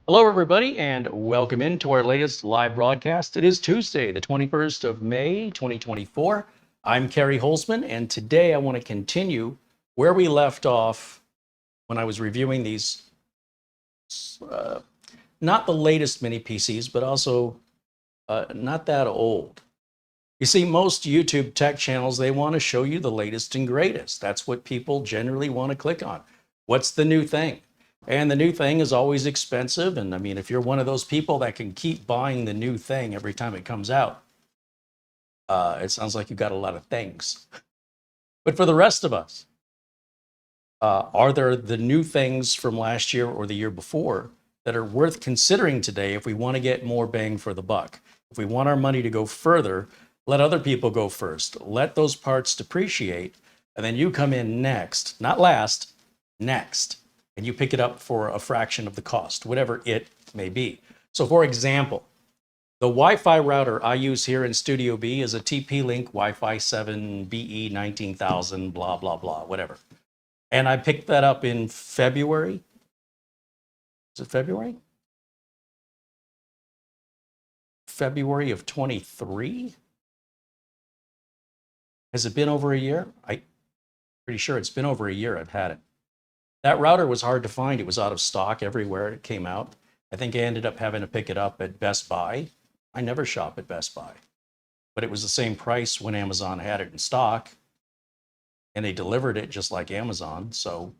Hello, everybody, and welcome into our latest live broadcast. It is Tuesday, the 21st of May, 2024. I'm Carey Holzman, and today I want to continue where we left off when I was reviewing these, not the latest mini PCs, but also not that old. You see, most YouTube tech channels, they want to show you the latest and greatest. That's what people generally want to click on. What's the new thing? And the new thing is always expensive. And I mean, if you're one of those people that can keep buying the new thing every time it comes out, it sounds like you've got a lot of things. But for the rest of us, are there the new things from last year or the year before that are worth considering today if we want to get more bang for the buck? If we want our money to go further, let other people go first. Let those parts depreciate, and then you come in next, not last, next, and you pick it up for a fraction of the cost, whatever it may be. So for example, the Wi-Fi router I use here in Studio B is a TP-Link Wi-Fi 7 BE 19000, blah, blah, blah, whatever. And I picked that up in February. Is it February? February of 23? Has it been over a year? I'm pretty sure it's been over a year I've had it. That router was hard to find. It was out of stock everywhere it came out. I think I ended up having to pick it up at Best Buy. I never shop at Best Buy, but it was the same price when Amazon had it in stock, and they delivered it just like Amazon. So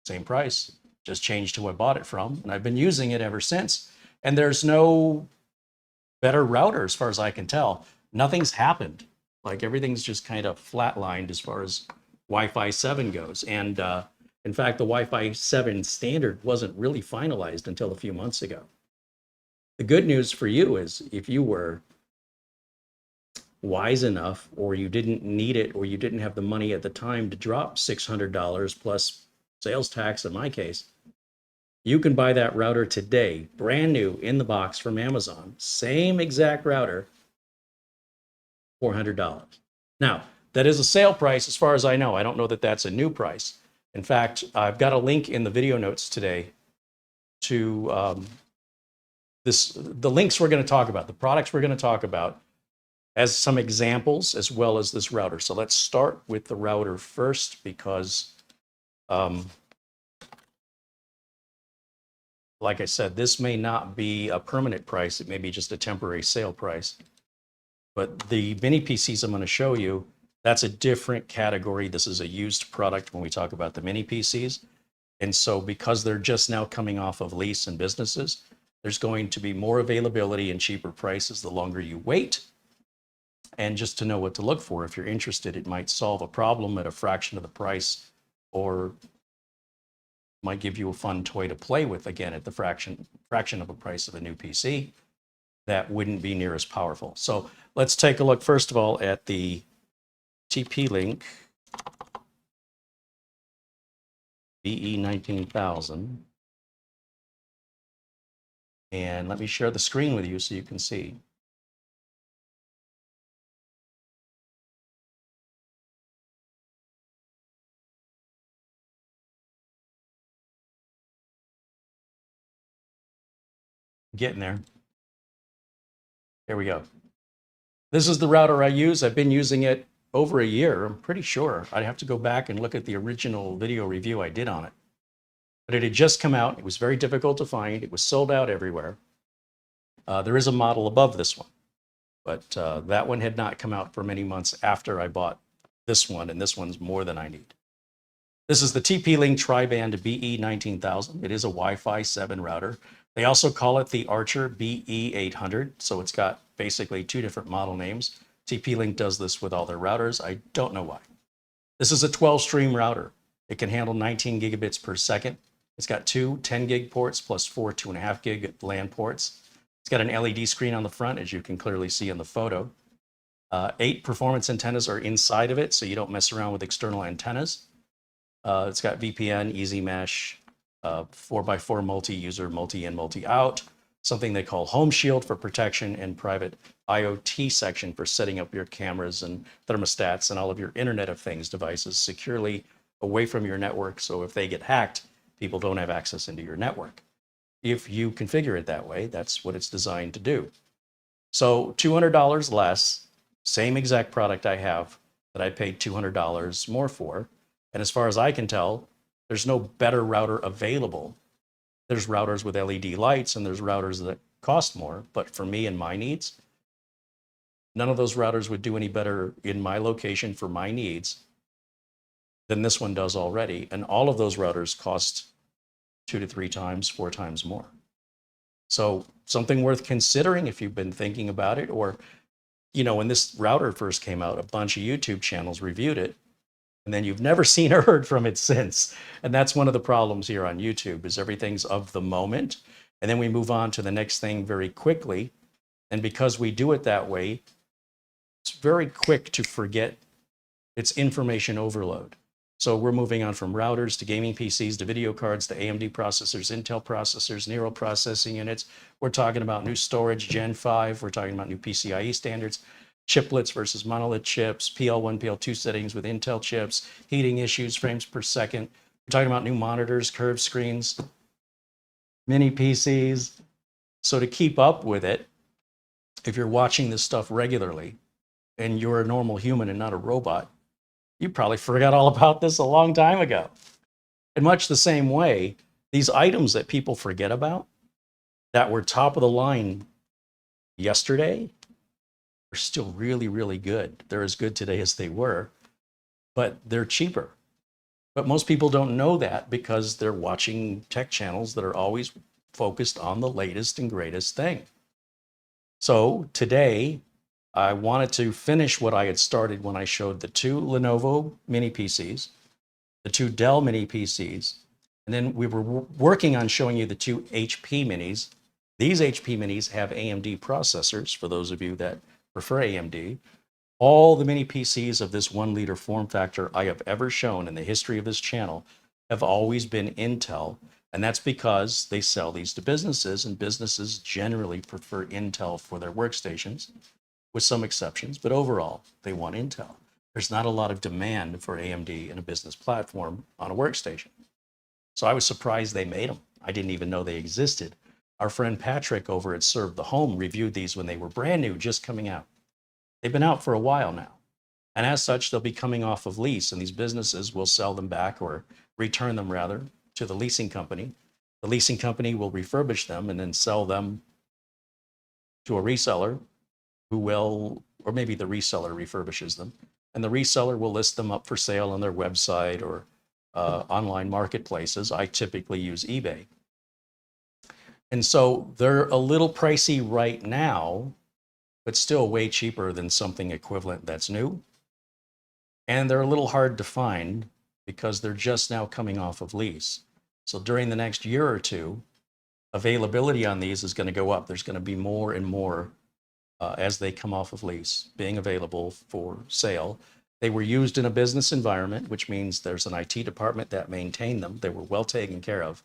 same price, just changed who I bought it from. And I've been using it ever since. And there's no better router as far as I can tell. Nothing's happened. Like everything's just kind of flatlined as far as Wi-Fi 7 goes. And in fact, the Wi-Fi 7 standard wasn't really finalized until a few months ago. The good news for you is if you were wise enough, or you didn't need it, or you didn't have the money at the time to drop $600 plus sales tax in my case, you can buy that router today, brand new in the box from Amazon. Same exact router, $400. Now, that is a sale price as far as I know. I don't know that that's a new price. In fact, I've got a link in the video notes today to the links we're going to talk about, the products we're going to talk about as some examples, as well as this router. So let's start with the router first because, like I said, this may not be a permanent price. It may be just a temporary sale price. But the mini PCs I'm going to show you, that's a different category. This is a used product when we talk about the mini PCs. And so because they're just now coming off of lease and businesses, there's going to be more availability and cheaper prices the longer you wait. And just to know what to look for, if you're interested, it might solve a problem at a fraction of the price, or might give you a fun toy to play with again at the fraction of the price of a new PC that wouldn't be near as powerful. So let's take a look first of all at the TP-Link BE 19000. And let me share the screen with you so you can see. Getting there. There we go. This is the router I use. I've been using it over a year, I'm pretty sure. I'd have to go back and look at the original video review I did on it. But it had just come out. It was very difficult to find. It was sold out everywhere. There is a model above this one, but that one had not come out for many months after I bought this one, and this one's more than I need. This is the TP-Link Tri-Band BE 19000. It is a Wi-Fi 7 router. They also call it the Archer BE 800, so it's got basically two different model names. TP-Link does this with all their routers. I don't know why. This is a 12-stream router. It can handle 19 gigabits per second. It's got two 10 gig ports plus four 2.5 gig LAN ports. It's got an LED screen on the front, as you can clearly see in the photo. 8 performance antennas are inside of it, so you don't mess around with external antennas. It's got VPN, easy mesh, 4x4 multi-user, multi-in, multi-out, something they call Home Shield for protection, and private IoT section for setting up your cameras and thermostats and all of your Internet of Things devices securely away from your network. So if they get hacked, people don't have access into your network. if you configure it that way. That's what it's designed to do. So $200 less, same exact product I have that I paid $200 more for. And as far as I can tell, there's no better router available. There's routers with LED lights and there's routers that cost more. But for me and my needs, none of those routers would do any better in my location for my needs than this one does already. And all of those routers cost 2 to 3 times, 4 times more. So something worth considering if you've been thinking about it. Or, you know, when this router first came out, a bunch of YouTube channels reviewed it, and then you've never seen or heard from it since. And that's one of the problems here on YouTube, is everything's of the moment. And then we move on to the next thing very quickly. And because we do it that way, it's very quick to forget. It's information overload. So we're moving on from routers to gaming PCs to video cards to AMD processors, Intel processors, neural processing units. We're talking about new storage, Gen 5. We're talking about new PCIe standards, chiplets versus monolith chips, PL1, PL2 settings with Intel chips, heating issues, frames per second. We're talking about new monitors, curved screens, mini PCs. So to keep up with it, if you're watching this stuff regularly and you're a normal human and not a robot, you probably forgot all about this a long time ago. In much the same way, these items that people forget about that were top of the line yesterday are still really, really good. They're as good today as they were, but they're cheaper. But most people don't know that because they're watching tech channels that are always focused on the latest and greatest thing. So today, I wanted to finish what I had started when I showed the 2 Lenovo mini PCs, the 2 Dell mini PCs, and then we were working on showing you the 2 HP minis. These HP minis have AMD processors, for those of you that prefer AMD. All the mini PCs of this 1 liter form factor I have ever shown in the history of this channel have always been Intel, and that's because they sell these to businesses, and businesses generally prefer Intel for their workstations, with some exceptions, but overall, they want Intel. There's not a lot of demand for AMD in a business platform on a workstation. So I was surprised they made them. I didn't even know they existed. Our friend Patrick over at Serve the Home reviewed these when they were brand new, just coming out. They've been out for a while now. And as such, they'll be coming off of lease, and these businesses will sell them back, or return them rather, to the leasing company. The leasing company will refurbish them and then sell them to a reseller, who will, or maybe the reseller refurbishes them, and the reseller will list them up for sale on their website or online marketplaces. I typically use eBay. And so they're a little pricey right now, but still way cheaper than something equivalent that's new. And they're a little hard to find because they're just now coming off of lease. So during the next year or two, availability on these is going to go up. There's going to be more and more as they come off of lease, being available for sale. They were used in a business environment, which means there's an IT department that maintained them. They were well taken care of.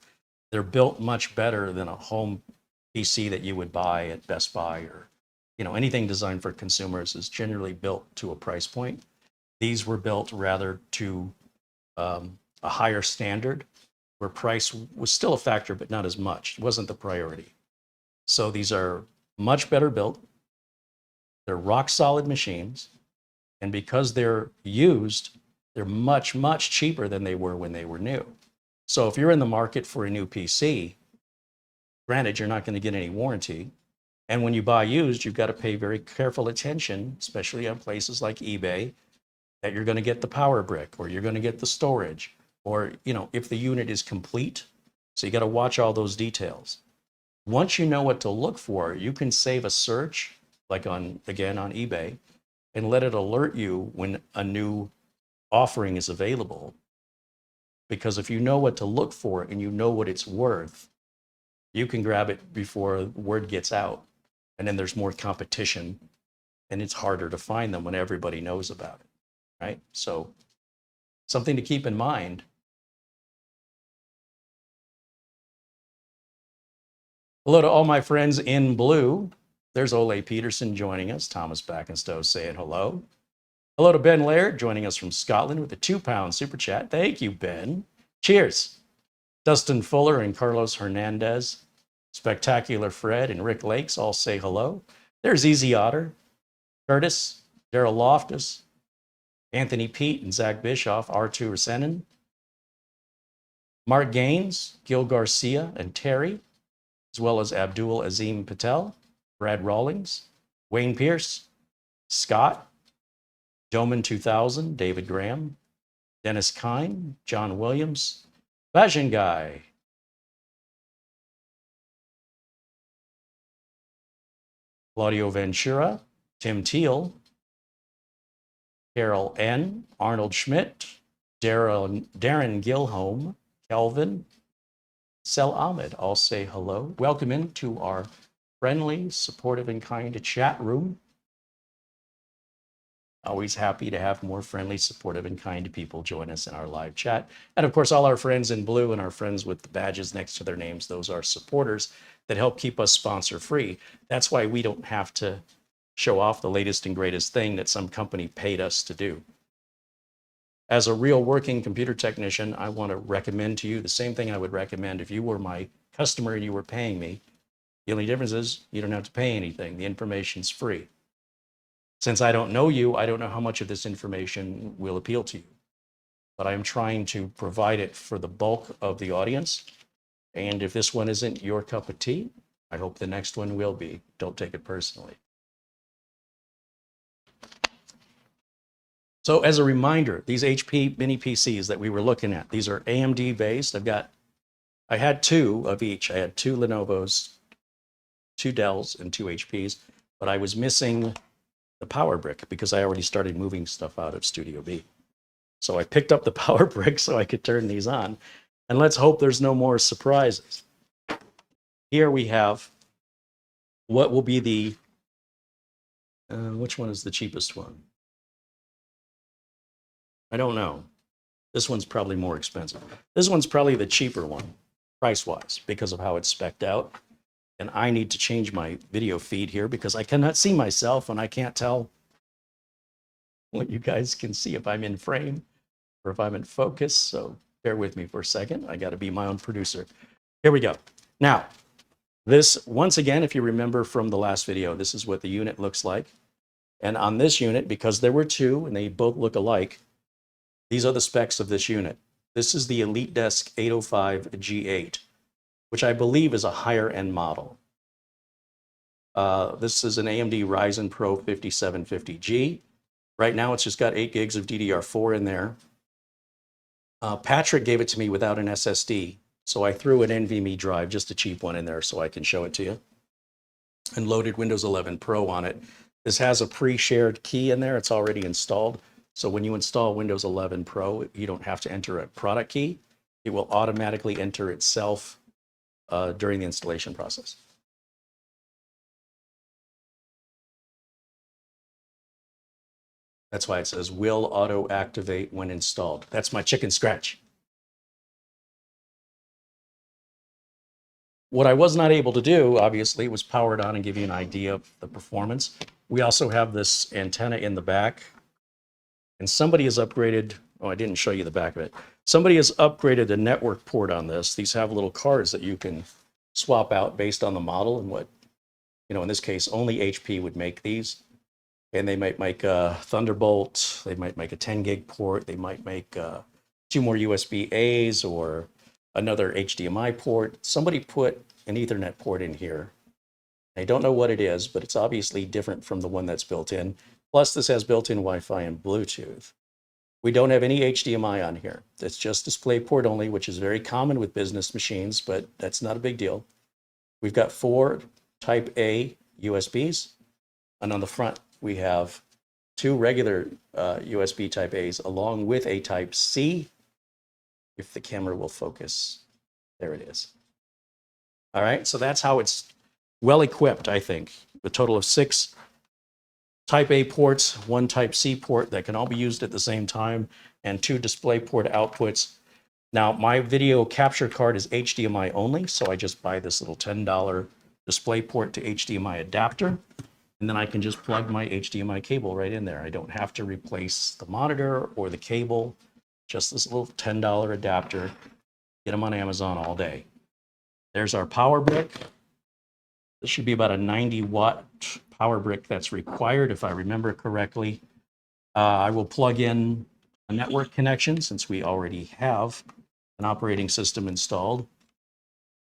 They're built much better than a home PC that you would buy at Best Buy, or, you know, anything designed for consumers is generally built to a price point. These were built rather to a higher standard, where price was still a factor, but not as much. It wasn't the priority. So these are much better built. They're rock solid machines. And because they're used, they're much, much cheaper than they were when they were new. So if you're in the market for a new PC, granted, you're not going to get any warranty. And when you buy used, you've got to pay very careful attention, especially on places like eBay, that you're going to get the power brick, or you're going to get the storage, or, you know, if the unit is complete. So you got to watch all those details. Once you know what to look for, you can save a search, like on eBay, and let it alert you when a new offering is available. Because if you know what to look for and you know what it's worth, you can grab it before word gets out. And then there's more competition, and it's harder to find them when everybody knows about it, right? So something to keep in mind. Hello to all my friends in blue. There's Ole Peterson joining us. Thomas Backenstow saying hello. Hello to Ben Laird joining us from Scotland with a £2 super chat. Thank you, Ben. Cheers. Dustin Fuller and Carlos Hernandez. Spectacular Fred and Rick Lakes all say hello. There's Easy Otter, Curtis, Daryl Loftus, Anthony Pete and Zach Bischoff, R2 Rasenin, Mark Gaines, Gil Garcia and Terry, as well as Abdul Azim Patel, Brad Rawlings, Wayne Pierce, Scott, Doman 2000, David Graham, Dennis Kine, John Williams, Fashion Guy, Claudio Ventura, Tim Teal, Carol N., Arnold Schmidt, Darren Gilholm, Kelvin, Sel Ahmed all say hello. Welcome into our friendly, supportive, and kind chat room. Always happy to have more friendly, supportive, and kind people join us in our live chat. And of course, all our friends in blue and our friends with the badges next to their names, those are supporters that help keep us sponsor free. That's why we don't have to show off the latest and greatest thing that some company paid us to do. As a real working computer technician, I want to recommend to you the same thing I would recommend if you were my customer and you were paying me. The only difference is you don't have to pay anything. The information's free. Since I don't know you, I don't know how much of this information will appeal to you. But I'm trying to provide it for the bulk of the audience. And if this one isn't your cup of tea, I hope the next one will be. Don't take it personally. So as a reminder, these HP mini PCs that we were looking at, these are AMD based. I had two of each. I had two Lenovos, two Dells, and two HPs, but I was missing the power brick because I already started moving stuff out of Studio B. So I picked up the power brick so I could turn these on. And let's hope there's no more surprises. Here we have what will be the, which one is the cheapest one? I don't know. This one's probably more expensive. This one's probably the cheaper one, price-wise, because of how it's spec'd out. And I need to change my video feed here because I cannot see myself and I can't tell what you guys can see if I'm in frame or if I'm in focus. So bear with me for a second. I got to be my own producer. Here we go. Now, this, once again, if you remember from the last video, this is what the unit looks like. And on this unit, because there were two and they both look alike, these are the specs of this unit. This is the EliteDesk 805 G8, which I believe is a higher end model. This is an AMD Ryzen Pro 5750G. Right now, it's just got 8 gigs of DDR4 in there. Patrick gave it to me without an SSD, so I threw an NVMe drive, just a cheap one in there so I can show it to you, and loaded Windows 11 Pro on it. This has a pre-shared key in there. It's already installed. So when you install Windows 11 Pro, you don't have to enter a product key. It will automatically enter itself during the installation process. That's why it says will auto activate when installed. That's my chicken scratch. What I was not able to do, obviously, was power it on and give you an idea of the performance. We also have this antenna in the back. And somebody has upgraded, oh, I didn't show you the back of it. Somebody has upgraded a network port on this. These have little cards that you can swap out based on the model and what, in this case, only HP would make these. And they might make a Thunderbolt, they might make a 10 gig port, they might make 2 more USB-As or another HDMI port. Somebody put an Ethernet port in here. I don't know what it is, but it's obviously different from the one that's built in. Plus, this has built-in Wi-Fi and Bluetooth. We don't have any HDMI on here. It's just DisplayPort only, which is very common with business machines, but that's not a big deal. We've got 4 Type A USBs, and on the front, we have 2 regular USB Type A's along with a Type C, if the camera will focus. There it is. All right, so that's how it's well equipped, I think. A total of 6 Type A ports, 1 Type C port that can all be used at the same time, and 2 DisplayPort outputs. Now, my video capture card is HDMI only, so I just buy this little $10 DisplayPort to HDMI adapter, and then I can just plug my HDMI cable right in there. I don't have to replace the monitor or the cable, just this little $10 adapter. Get them on Amazon all day. There's our power brick. This should be about a 90-watt power brick that's required, if I remember correctly. I will plug in a network connection since we already have an operating system installed.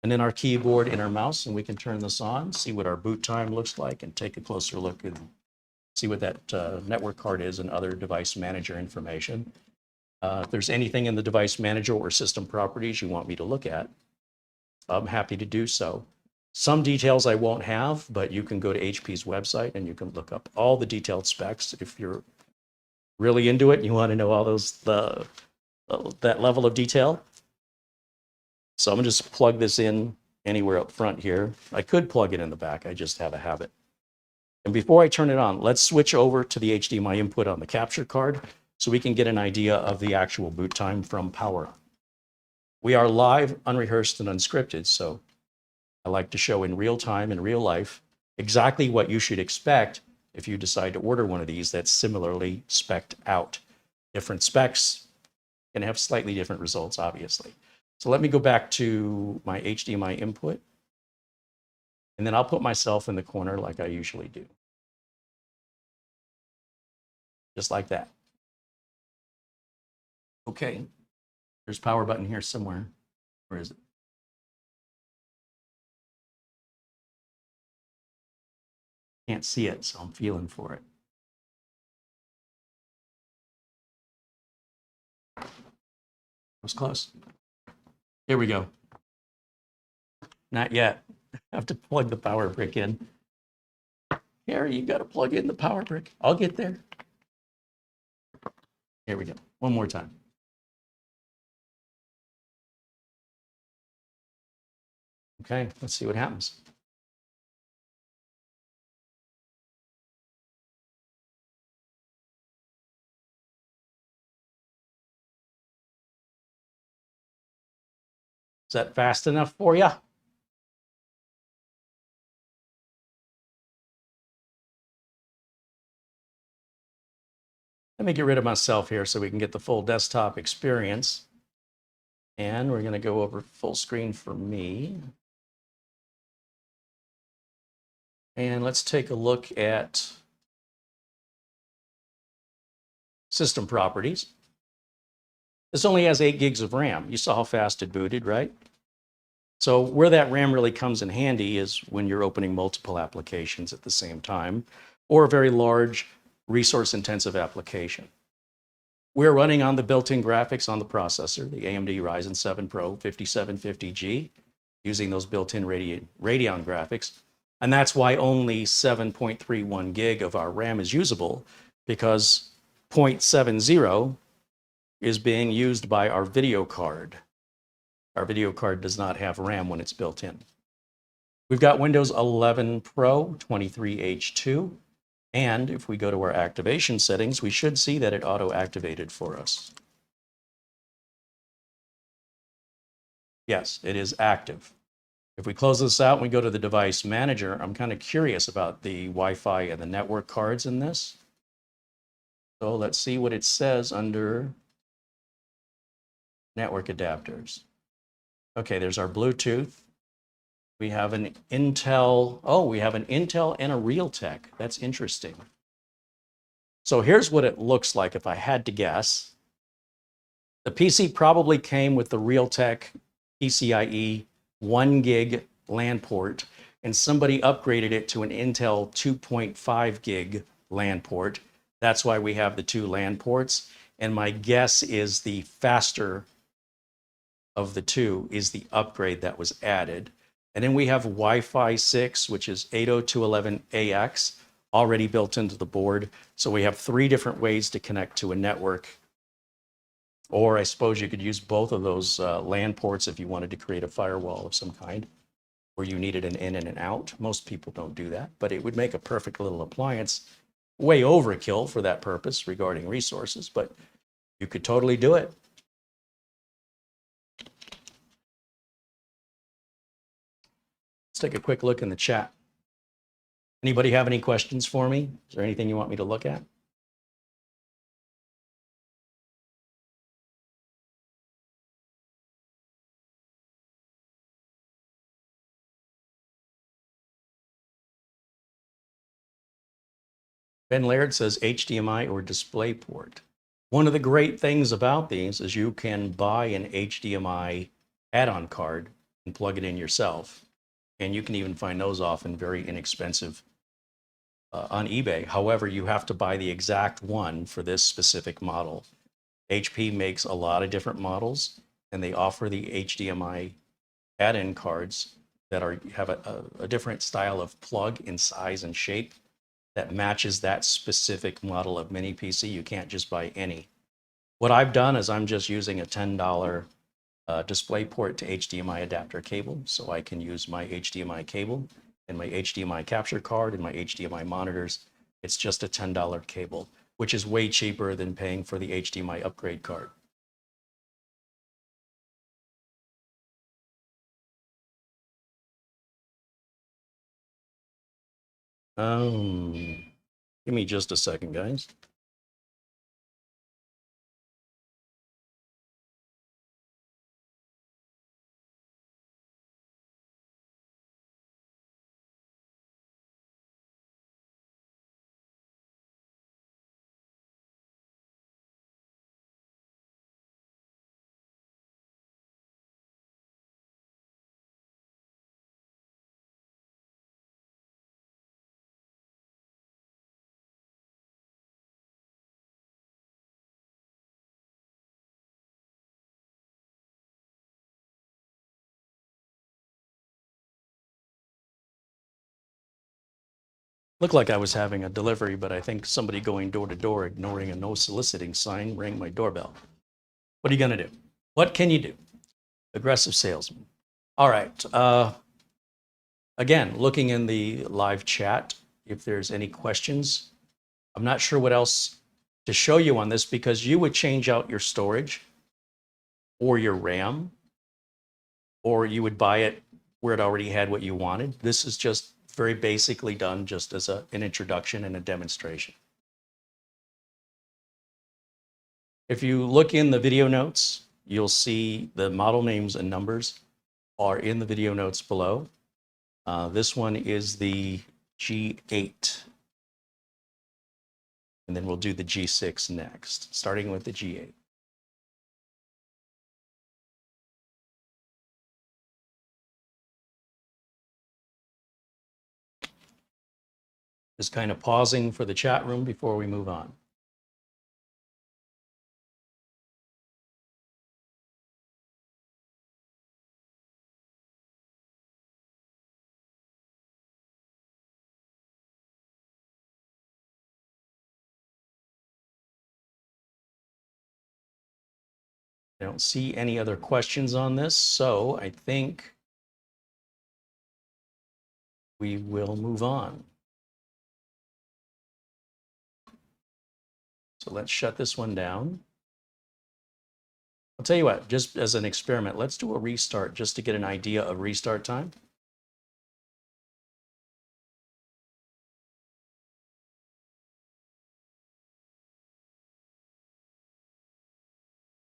And then our keyboard and our mouse, and we can turn this on, see what our boot time looks like, and take a closer look and see what that network card is and other device manager information. If there's anything in the device manager or system properties you want me to look at, I'm happy to do so. Some details I won't have, but you can go to HP's website and you can look up all the detailed specs if you're really into it and you want to know all those that level of detail. So I'm gonna just plug this in anywhere up front here. I could plug it in the back, I just have a habit. And before I turn it on, let's switch over to the HDMI input on the capture card so we can get an idea of the actual boot time from power on. We are live, unrehearsed, and unscripted, so I like to show in real time, in real life, exactly what you should expect if you decide to order one of these that's similarly spec'd out. Different specs can have slightly different results, obviously. So let me go back to my HDMI input, and then I'll put myself in the corner like I usually do. Just like that. Okay, there's power button here somewhere. Where is it? Can't see it, so I'm feeling for it. It was close. Here we go. Not yet. I have to plug the power brick in. Carey, you got to plug in the power brick. I'll get there. Here we go. One more time. Okay, let's see what happens. Is that fast enough for you? Let me get rid of myself here so we can get the full desktop experience. And we're going to go over full screen for me. And let's take a look at system properties. This only has 8 gigs of RAM. You saw how fast it booted, right? So where that RAM really comes in handy is when you're opening multiple applications at the same time, or a very large resource-intensive application. We're running on the built-in graphics on the processor, the AMD Ryzen 7 Pro 5750G, using those built-in Radeon graphics. And that's why only 7.31 gig of our RAM is usable, because 0.70 is being used by our video card. Our video card does not have RAM when it's built in. We've got Windows 11 Pro 23H2. And if we go to our activation settings, we should see that it auto-activated for us. Yes, it is active. If we close this out and we go to the device manager, I'm kind of curious about the Wi-Fi and the network cards in this. So let's see what it says under network adapters. Okay, there's our Bluetooth. We have an Intel. Oh, we have an Intel and a Realtek. That's interesting. So here's what it looks like if I had to guess. The PC probably came with the Realtek PCIe 1 gig LAN port, and somebody upgraded it to an Intel 2.5 gig LAN port. That's why we have the 2 LAN ports. And my guess is the faster of the 2 is the upgrade that was added. And then we have Wi-Fi 6, which is 802.11ax, already built into the board. So we have 3 different ways to connect to a network. Or I suppose you could use both of those LAN ports if you wanted to create a firewall of some kind, where you needed an in and an out. Most people don't do that, but it would make a perfect little appliance. Way overkill for that purpose regarding resources, but you could totally do it. Let's take a quick look in the chat. Anybody have any questions for me? Is there anything you want me to look at? Ben Laird says HDMI or DisplayPort. One of the great things about these is you can buy an HDMI add-on card and plug it in yourself. And you can even find those often very inexpensive on eBay. However, you have to buy the exact one for this specific model. HP makes a lot of different models, and they offer the HDMI add-in cards that have a different style of plug in size and shape that matches that specific model of mini PC. You can't just buy any. What I've done is I'm just using a $10 DisplayPort to HDMI adapter cable, so I can use my HDMI cable and my HDMI capture card and my HDMI monitors. It's just a $10 cable, which is way cheaper than paying for the HDMI upgrade card. Give me just a second, guys. Looked like I was having a delivery, but I think somebody going door to door, ignoring a no soliciting sign, rang my doorbell. What are you going to do? What can you do? Aggressive salesman. All right. Again, looking in the live chat, if there's any questions. I'm not sure what else to show you on this, because you would change out your storage or your RAM, or you would buy it where it already had what you wanted. This is just very basically done just as an introduction and a demonstration. If you look in the video notes, you'll see the model names and numbers are in the video notes below. This one is the G8. And then we'll do the G6 next, starting with the G8. Just kind of pausing for the chat room before we move on. I don't see any other questions on this, so I think we will move on. So let's shut this one down. I'll tell you what, just as an experiment, let's do a restart just to get an idea of restart time.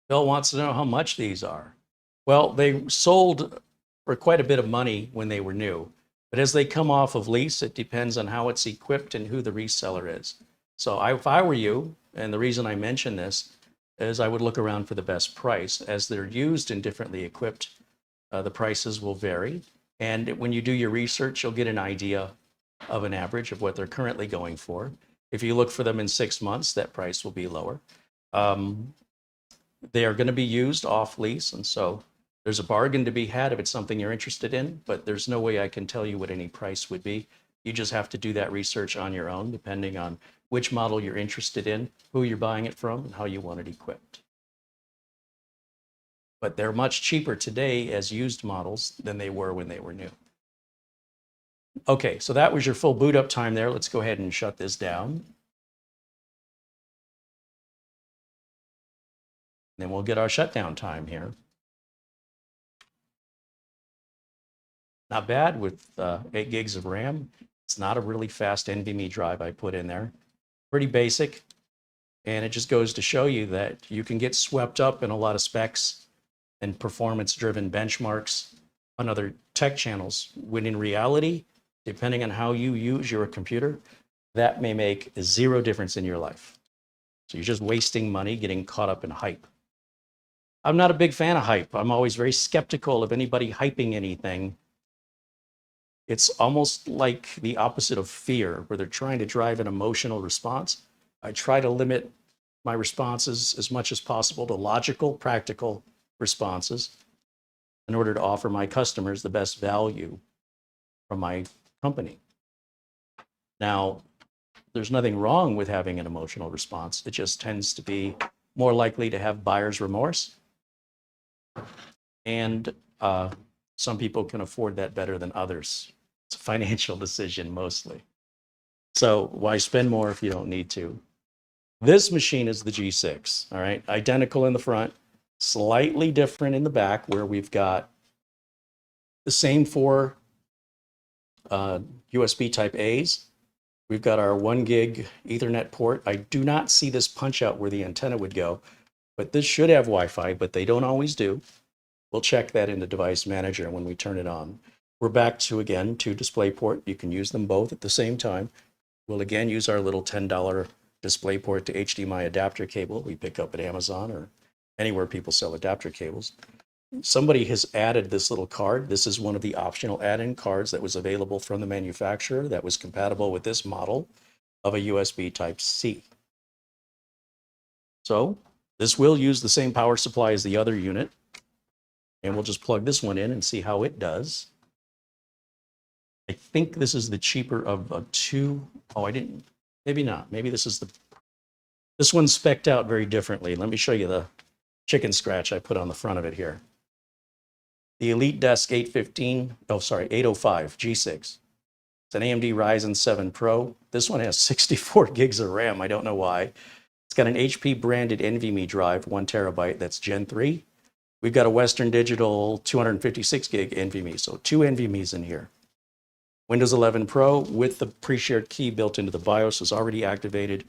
Bill wants to know how much these are. Well, they sold for quite a bit of money when they were new, but as they come off of lease, it depends on how it's equipped and who the reseller is. So if I were you, and the reason I mention this is I would look around for the best price. As they're used and differently equipped, the prices will vary. And when you do your research, you'll get an idea of an average of what they're currently going for. If you look for them in 6 months, that price will be lower. They are going to be used off lease, and so there's a bargain to be had if it's something you're interested in, but there's no way I can tell you what any price would be. You just have to do that research on your own, depending on which model you're interested in, who you're buying it from, and how you want it equipped. But they're much cheaper today as used models than they were when they were new. Okay, so that was your full boot up time there. Let's go ahead and shut this down. Then we'll get our shutdown time here. Not bad with 8 gigs of RAM. It's not a really fast NVMe drive I put in there. Pretty basic. And it just goes to show you that you can get swept up in a lot of specs and performance-driven benchmarks on other tech channels, when in reality, depending on how you use your computer, that may make zero difference in your life. So you're just wasting money getting caught up in hype. I'm not a big fan of hype. I'm always very skeptical of anybody hyping anything. It's almost like the opposite of fear, where they're trying to drive an emotional response. I try to limit my responses as much as possible to logical, practical responses in order to offer my customers the best value from my company. Now, there's nothing wrong with having an emotional response. It just tends to be more likely to have buyer's remorse. And some people can afford that better than others. It's a financial decision mostly. So why spend more if you don't need to? This machine is the G6, all right? Identical in the front, slightly different in the back, where we've got the same four USB type A's. We've got our 1 gig Ethernet port. I do not see this punch out where the antenna would go, but this should have Wi-Fi, but they don't always do. We'll check that in the device manager when we turn it on. We're back to, again, 2 DisplayPort. You can use them both at the same time. We'll again use our little $10 DisplayPort to HDMI adapter cable we pick up at Amazon or anywhere people sell adapter cables. Somebody has added this little card. This is one of the optional add-in cards that was available from the manufacturer that was compatible with this model of a USB Type-C. So this will use the same power supply as the other unit. And we'll just plug this one in and see how it does. I think this is the cheaper of a two. Oh, I didn't, maybe not. Maybe this is this one's spec'd out very differently. Let me show you the chicken scratch I put on the front of it here. The EliteDesk 805 G6. It's an AMD Ryzen 7 Pro. This one has 64 gigs of RAM. I don't know why. It's got an HP branded NVMe drive, 1 terabyte. That's Gen 3. We've got a Western Digital 256 gig NVMe, so 2 NVMe's in here. Windows 11 Pro with the pre-shared key built into the BIOS is already activated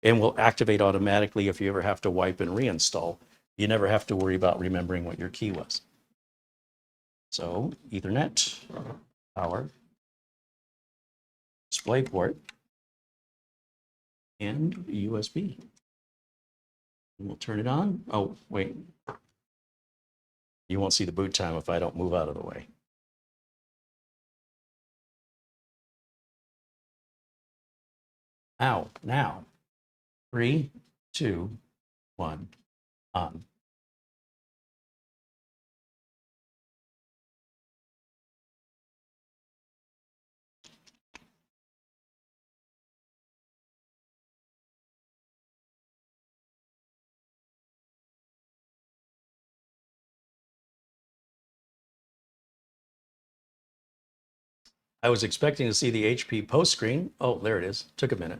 and will activate automatically if you ever have to wipe and reinstall. You never have to worry about remembering what your key was. So Ethernet, power, DisplayPort, and USB. And we'll turn it on. Oh, wait. You won't see the boot time if I don't move out of the way. Now, 3, 2, 1, on. I was expecting to see the HP post screen. Oh, there it is. Took a minute.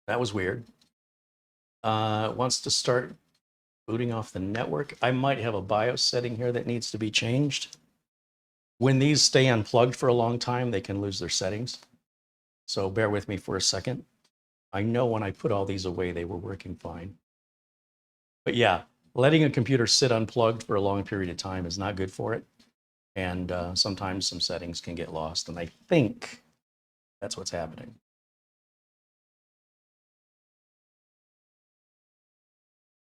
That was weird. It wants to start booting off the network. I might have a BIOS setting here that needs to be changed. When these stay unplugged for a long time, they can lose their settings. So bear with me for a second. I know when I put all these away, they were working fine. But yeah, letting a computer sit unplugged for a long period of time is not good for it. And sometimes some settings can get lost. And I think that's what's happening.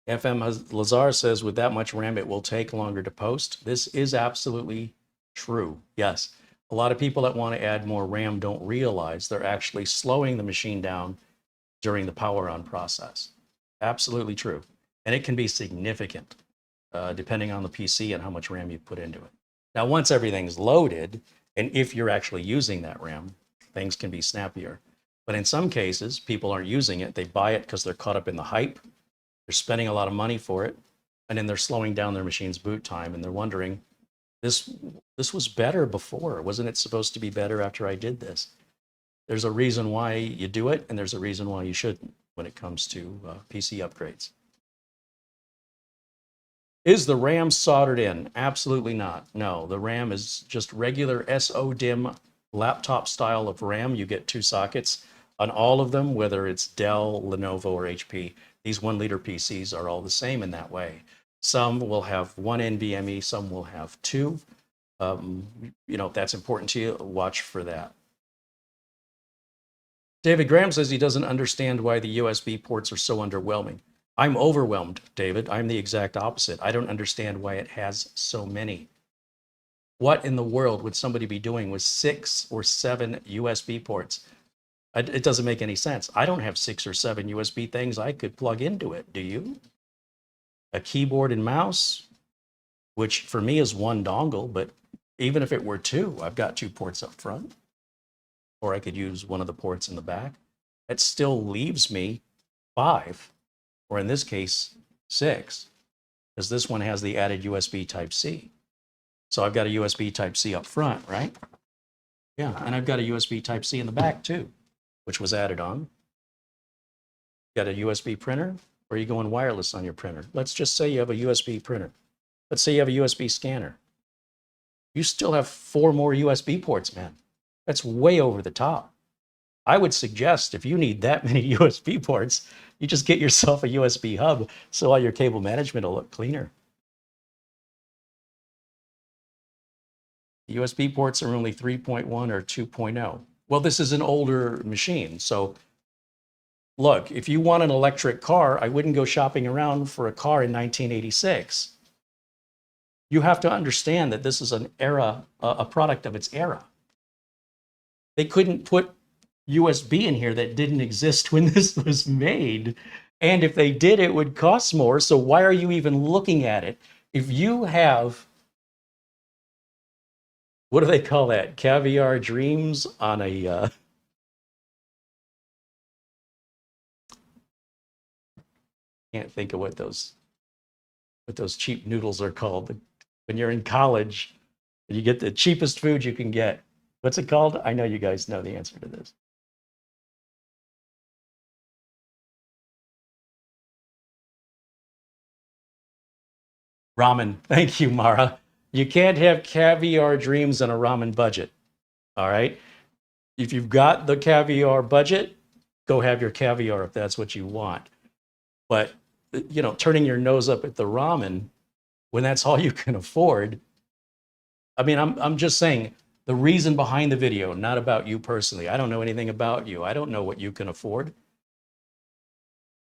FM Lazar says, with that much RAM, it will take longer to post. This is absolutely true. Yes. A lot of people that want to add more RAM don't realize they're actually slowing the machine down during the power on process. Absolutely true. And it can be significant depending on the PC and how much RAM you put into it. Now, once everything's loaded, and if you're actually using that RAM, things can be snappier. But in some cases, people aren't using it. They buy it because they're caught up in the hype. They're spending a lot of money for it, and then they're slowing down their machine's boot time, and they're wondering, this was better before. Wasn't it supposed to be better after I did this? There's a reason why you do it, and there's a reason why you shouldn't when it comes to PC upgrades. Is the RAM soldered in? Absolutely not. No, the RAM is just regular SO-DIMM laptop style of RAM. You get 2 sockets on all of them, whether it's Dell, Lenovo, or HP. These 1-liter PCs are all the same in that way. Some will have 1 NVMe, some will have 2. You know, if that's important to you, watch for that. David Graham says he doesn't understand why the USB ports are so underwhelming. I'm overwhelmed, David. I'm the exact opposite. I don't understand why it has so many. What in the world would somebody be doing with 6 or 7 USB ports? It doesn't make any sense. I don't have 6 or 7 USB things I could plug into it. Do you? A keyboard and mouse, which for me is one dongle, but even if it were 2, I've got 2 ports up front, or I could use one of the ports in the back. It still leaves me 5, or in this case, 6, because this one has the added USB Type-C. So I've got a USB Type-C up front, right? Yeah, and I've got a USB Type-C in the back too, which was added on. Got a USB printer, or are you going wireless on your printer? Let's just say you have a USB printer. Let's say you have a USB scanner. You still have 4 more USB ports, man. That's way over the top. I would suggest if you need that many USB ports, you just get yourself a USB hub so all your cable management will look cleaner. The USB ports are only 3.1 or 2.0. Well, this is an older machine. So look, if you want an electric car, I wouldn't go shopping around for a car in 1986. You have to understand that this is an era, a product of its era. They couldn't put USB in here that didn't exist when this was made. And if they did, it would cost more. So why are you even looking at it? If you have, what do they call that? Caviar dreams on a, can't think of what those cheap noodles are called. When you're in college, and you get the cheapest food you can get. What's it called? I know you guys know the answer to this. Ramen. Thank you, Mara. You can't have caviar dreams on a ramen budget. All right. If you've got the caviar budget, go have your caviar if that's what you want. But, you know, turning your nose up at the ramen when that's all you can afford. I mean, I'm just saying the reason behind the video, not about you personally. I don't know anything about you. I don't know what you can afford.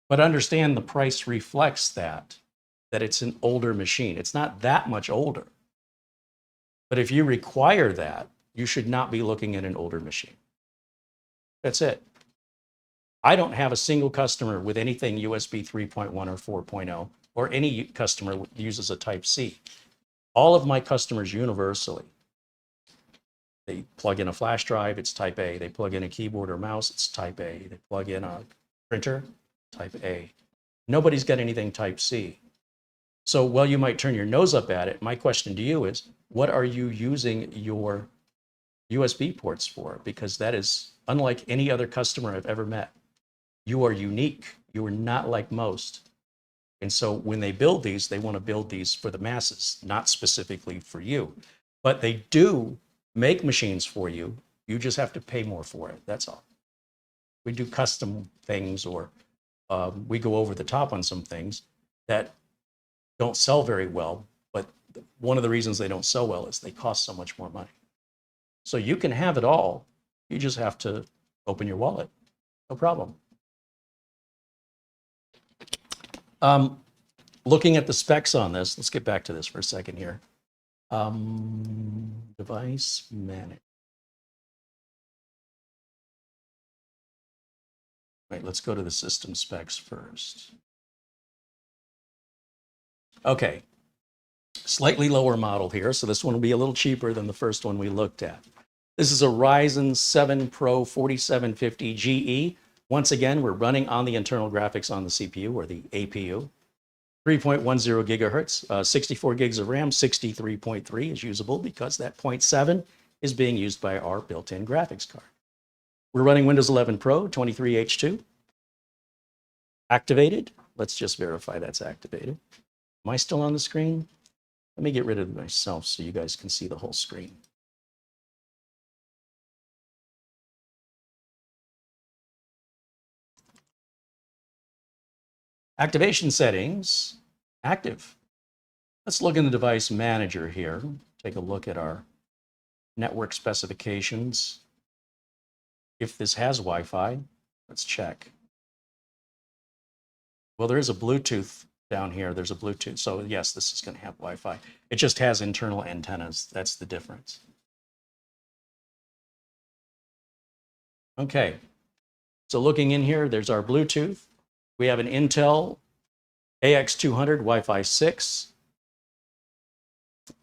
But understand the price reflects that it's an older machine. It's not that much older. But if you require that, you should not be looking at an older machine. That's it. I don't have a single customer with anything USB 3.1 or 4.0, or any customer uses a Type-C. All of my customers universally, they plug in a flash drive, it's Type A. They plug in a keyboard or mouse, it's Type A. They plug in a printer, Type A. Nobody's got anything Type-C. So while you might turn your nose up at it, my question to you is, what are you using your USB ports for? Because that is unlike any other customer I've ever met. You are unique. You are not like most. And so when they build these, they want to build these for the masses, not specifically for you. But they do make machines for you. You just have to pay more for it. That's all. We do custom things, or we go over the top on some things that don't sell very well. But one of the reasons they don't sell well is they cost so much more money. So you can have it all. You just have to open your wallet. No problem. Looking at the specs on this, let's get back to this for a second here. Device manage. Right, let's go to the system specs first. Okay, slightly lower model here, so this one will be a little cheaper than the first one we looked at. This is a Ryzen 7 Pro 4750 GE. Once again, we're running on the internal graphics on the CPU, or the APU. 3.10 gigahertz, 64 gigs of RAM, 63.3 is usable because that 0.7 is being used by our built-in graphics card. We're running Windows 11 Pro 23H2. Activated. Let's just verify that's activated. Am I still on the screen? Let me get rid of myself so you guys can see the whole screen. Activation settings, active. Let's look in the device manager here. Take a look at our network specifications. if this has Wi-Fi. Let's check. Well, there is a Bluetooth down here. There's a Bluetooth. So yes, this is going to have Wi-Fi. It just has internal antennas. That's the difference. Okay. So looking in here, there's our Bluetooth. We have an Intel AX200 Wi-Fi 6.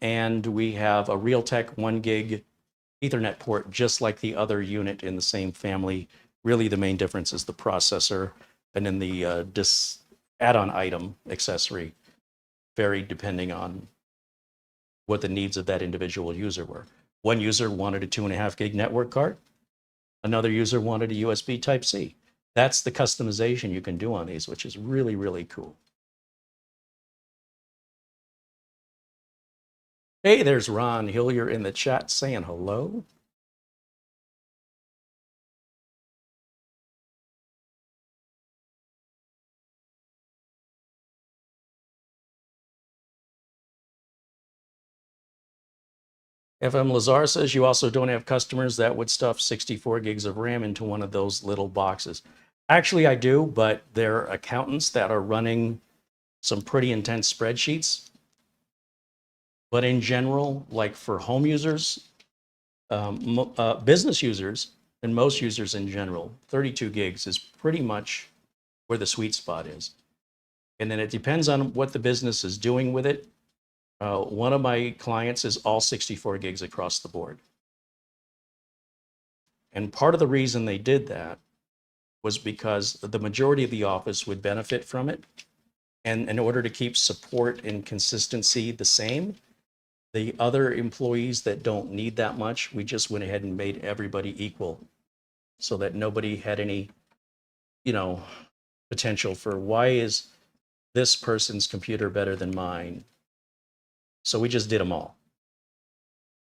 And we have a Realtek 1 gig Ethernet port, just like the other unit in the same family. Really, the main difference is the processor, and then the add-on item accessory, varied depending on what the needs of that individual user were. One user wanted a 2.5 gig network card. Another user wanted a USB Type-C. That's the customization you can do on these, which is really, really cool. Hey, there's Ron Hillier in the chat saying hello. FM Lazar says you also don't have customers that would stuff 64 gigs of RAM into one of those little boxes. Actually, I do, but they're accountants that are running some pretty intense spreadsheets. But in general, like for home users, business users, and most users in general, 32 gigs is pretty much where the sweet spot is. And then it depends on what the business is doing with it. One of my clients is all 64 gigs across the board. And part of the reason they did that was because the majority of the office would benefit from it. And in order to keep support and consistency the same, the other employees that don't need that much, we just went ahead and made everybody equal so that nobody had any, potential for why is this person's computer better than mine? So we just did them all.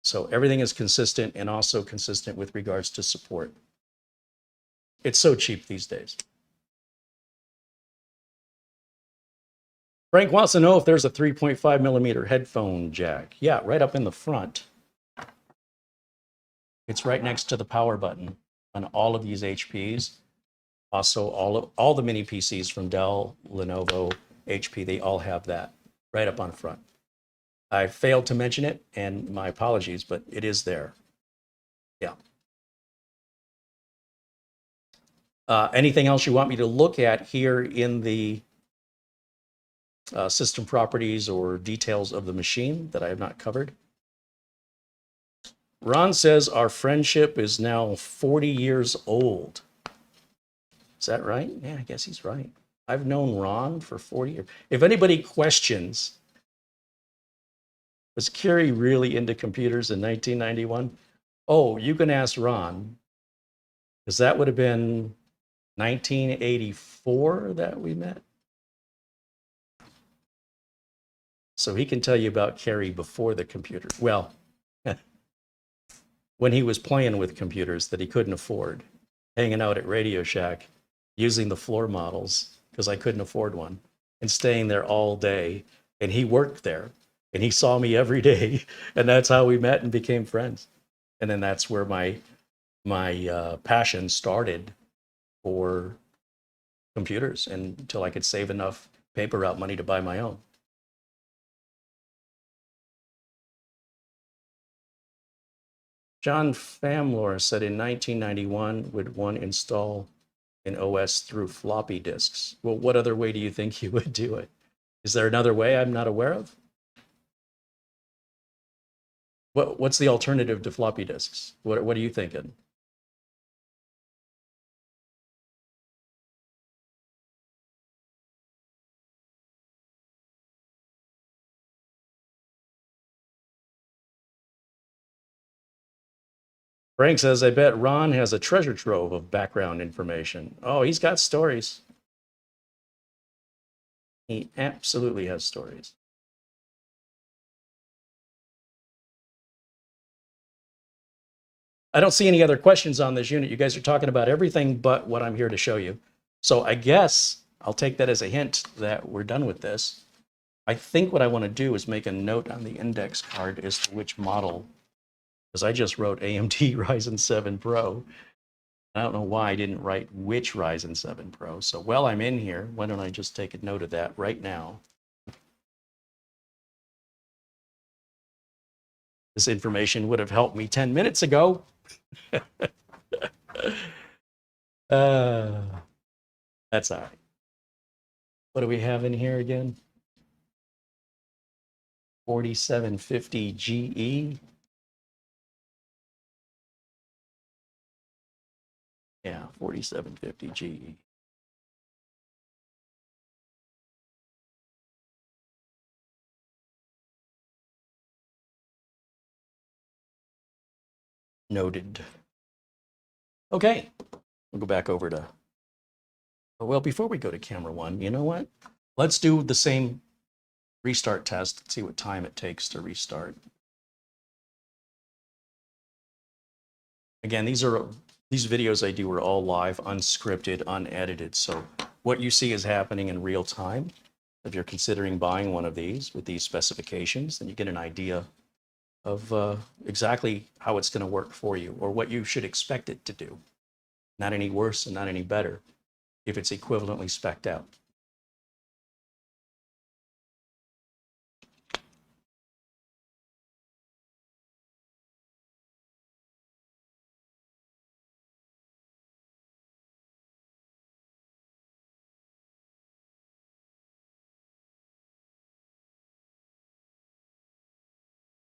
So everything is consistent and also consistent with regards to support. It's so cheap these days. Frank wants to know if there's a 3.5 millimeter headphone jack. Yeah, right up in the front. It's right next to the power button on all of these HPs. Also, all the mini PCs from Dell, Lenovo, HP, they all have that right up on front. I failed to mention it, and my apologies, but it is there. Yeah. Anything else you want me to look at here in the system properties or details of the machine that I have not covered? Ron says our friendship is now 40 years old. Is that right? Yeah, I guess he's right. I've known Ron for 40 years. If anybody questions, was Carey really into computers in 1991? Oh, you can ask Ron, because that would have been 1984 that we met. So he can tell you about Carey before the computer. Well, when he was playing with computers that he couldn't afford, hanging out at Radio Shack, using the floor models because I couldn't afford one, and staying there all day. And he worked there, and he saw me every day, and that's how we met and became friends. And then that's where my passion started for computers, and until I could save enough paper route money to buy my own. John Famlor said in 1991, would one install an OS through floppy disks? Well, what other way do you think you would do it? Is there another way I'm not aware of? What's the alternative to floppy disks? What are you thinking? Frank says, I bet Ron has a treasure trove of background information. Oh, he's got stories. He absolutely has stories. I don't see any other questions on this unit. You guys are talking about everything but what I'm here to show you. So I guess I'll take that as a hint that we're done with this. I think what I want to do is make a note on the index card as to which model, because I just wrote AMD Ryzen 7 Pro. I don't know why I didn't write which Ryzen 7 Pro. So while I'm in here, why don't I just take a note of that right now? This information would have helped me 10 minutes ago. That's all right. What do we have in here again? 4750 GE. Yeah, 4750 GE. Noted. Okay, we'll go back over to, well, before we go to camera one, you know what? Let's do the same restart test and see what time it takes to restart. Again, these videos I do are all live, unscripted, unedited. So what you see is happening in real time. If you're considering buying one of these with these specifications, then you get an idea of exactly how it's going to work for you or what you should expect it to do. Not any worse and not any better if it's equivalently spec'd out.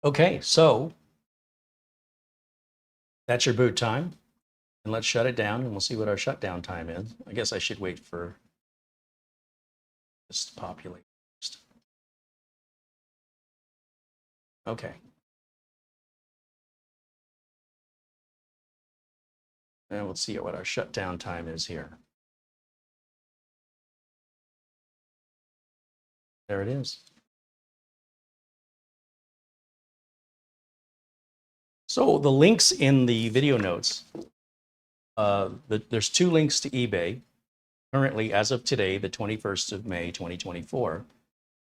Okay, so that's your boot time. And let's shut it down and we'll see what our shutdown time is. I guess I should wait for this to populate first. Okay. And we'll see what our shutdown time is here. There it is. So the links in the video notes, there's 2 links to eBay. Currently, as of today, the 21st of May, 2024,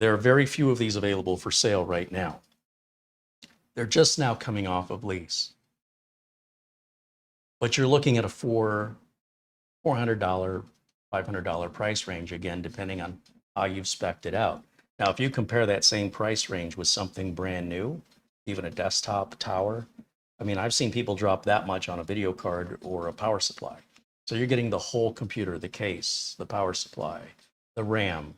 there are very few of these available for sale right now. They're just now coming off of lease. But you're looking at a $400, $500 price range, again, depending on how you've spec'd it out. Now, if you compare that same price range with something brand new, even a desktop tower, I mean, I've seen people drop that much on a video card or a power supply. So you're getting the whole computer, the case, the power supply, the RAM,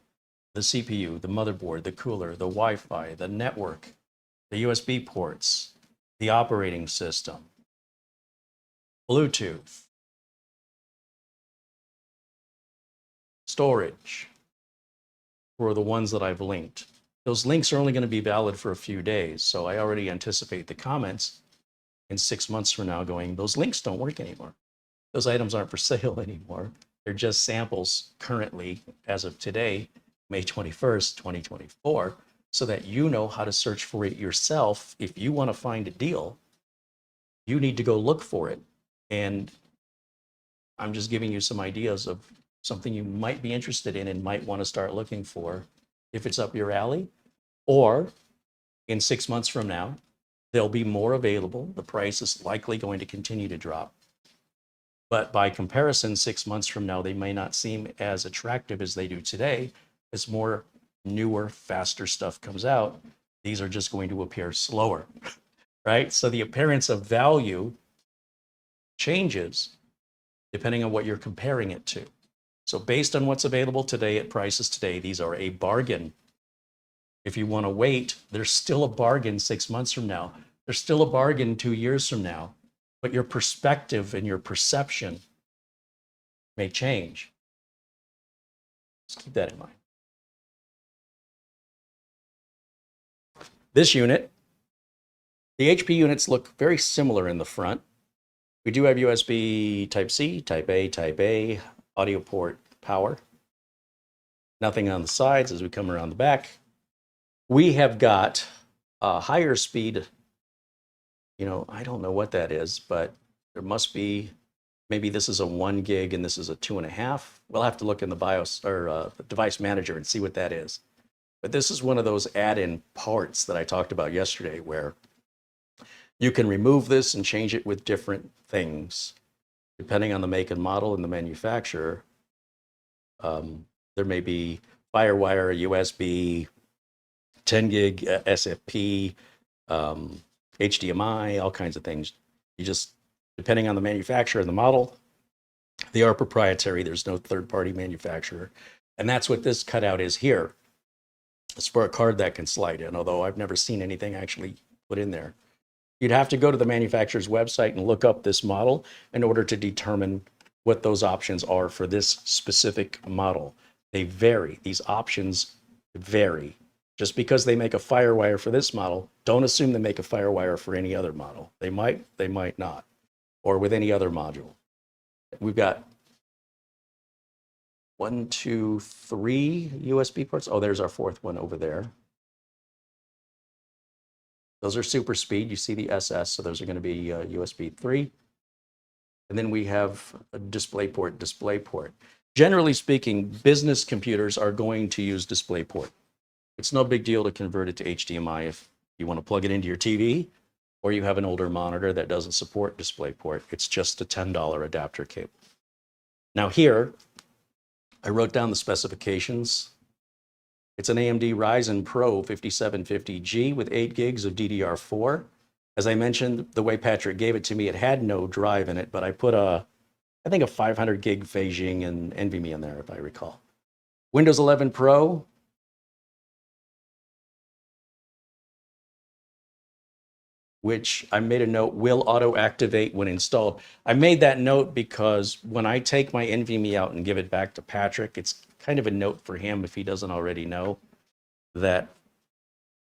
the CPU, the motherboard, the cooler, the Wi-Fi, the network, the USB ports, the operating system, Bluetooth, storage for the ones that I've linked. Those links are only going to be valid for a few days, so I already anticipate the comments in 6 months from now going, those links don't work anymore. Those items aren't for sale anymore. They're just samples currently, as of today, May 21st, 2024, so that you know how to search for it yourself. If you want to find a deal, you need to go look for it. And I'm just giving you some ideas of something you might be interested in and might want to start looking for if it's up your alley. Or in 6 months from now, there'll be more available. The price is likely going to continue to drop. But by comparison, 6 months from now, they may not seem as attractive as they do today. As more newer, faster stuff comes out, these are just going to appear slower, right? So the appearance of value changes depending on what you're comparing it to. So based on what's available today at prices today, these are a bargain. If you want to wait, there's still a bargain 6 months from now. There's still a bargain 2 years from now, but your perspective and your perception may change. Just keep that in mind. This unit, the HP units look very similar in the front. We do have USB Type-C, Type-A, audio port, power. Nothing on the sides as we come around the back. We have got a higher speed, I don't know what that is, but there must be, maybe this is a 1 gig and this is a 2.5. We'll have to look in the BIOS or the device manager and see what that is. But this is one of those add-in parts that I talked about yesterday where you can remove this and change it with different things. depending on the make and model and the manufacturer, there may be FireWire, USB, 10 gig SFP, HDMI, all kinds of things. You just, depending on the manufacturer and the model, they are proprietary. There's no third-party manufacturer. And that's what this cutout is here. It's for a card that can slide in, although I've never seen anything actually put in there. You'd have to go to the manufacturer's website and look up this model in order to determine what those options are for this specific model. They vary. These options vary. Just because they make a FireWire for this model, don't assume they make a FireWire for any other model. They might not, or with any other module. We've got 1, 2, 3 USB ports. Oh, there's our fourth one over there. Those are super speed. You see the SS, so those are going to be USB 3. And then we have a DisplayPort. Generally speaking, business computers are going to use DisplayPort. It's no big deal to convert it to HDMI if you want to plug it into your TV, or you have an older monitor that doesn't support DisplayPort. It's just a $10 adapter cable. Now here, I wrote down the specifications. It's an AMD Ryzen Pro 5750G with 8 gigs of DDR4. As I mentioned, the way Patrick gave it to me, it had no drive in it, but I put I think a 500 gig Beijing and NVMe in there, if I recall. Windows 11 Pro. Which I made a note, will auto-activate when installed. I made that note because when I take my NVMe out and give it back to Patrick, it's kind of a note for him, if he doesn't already know, that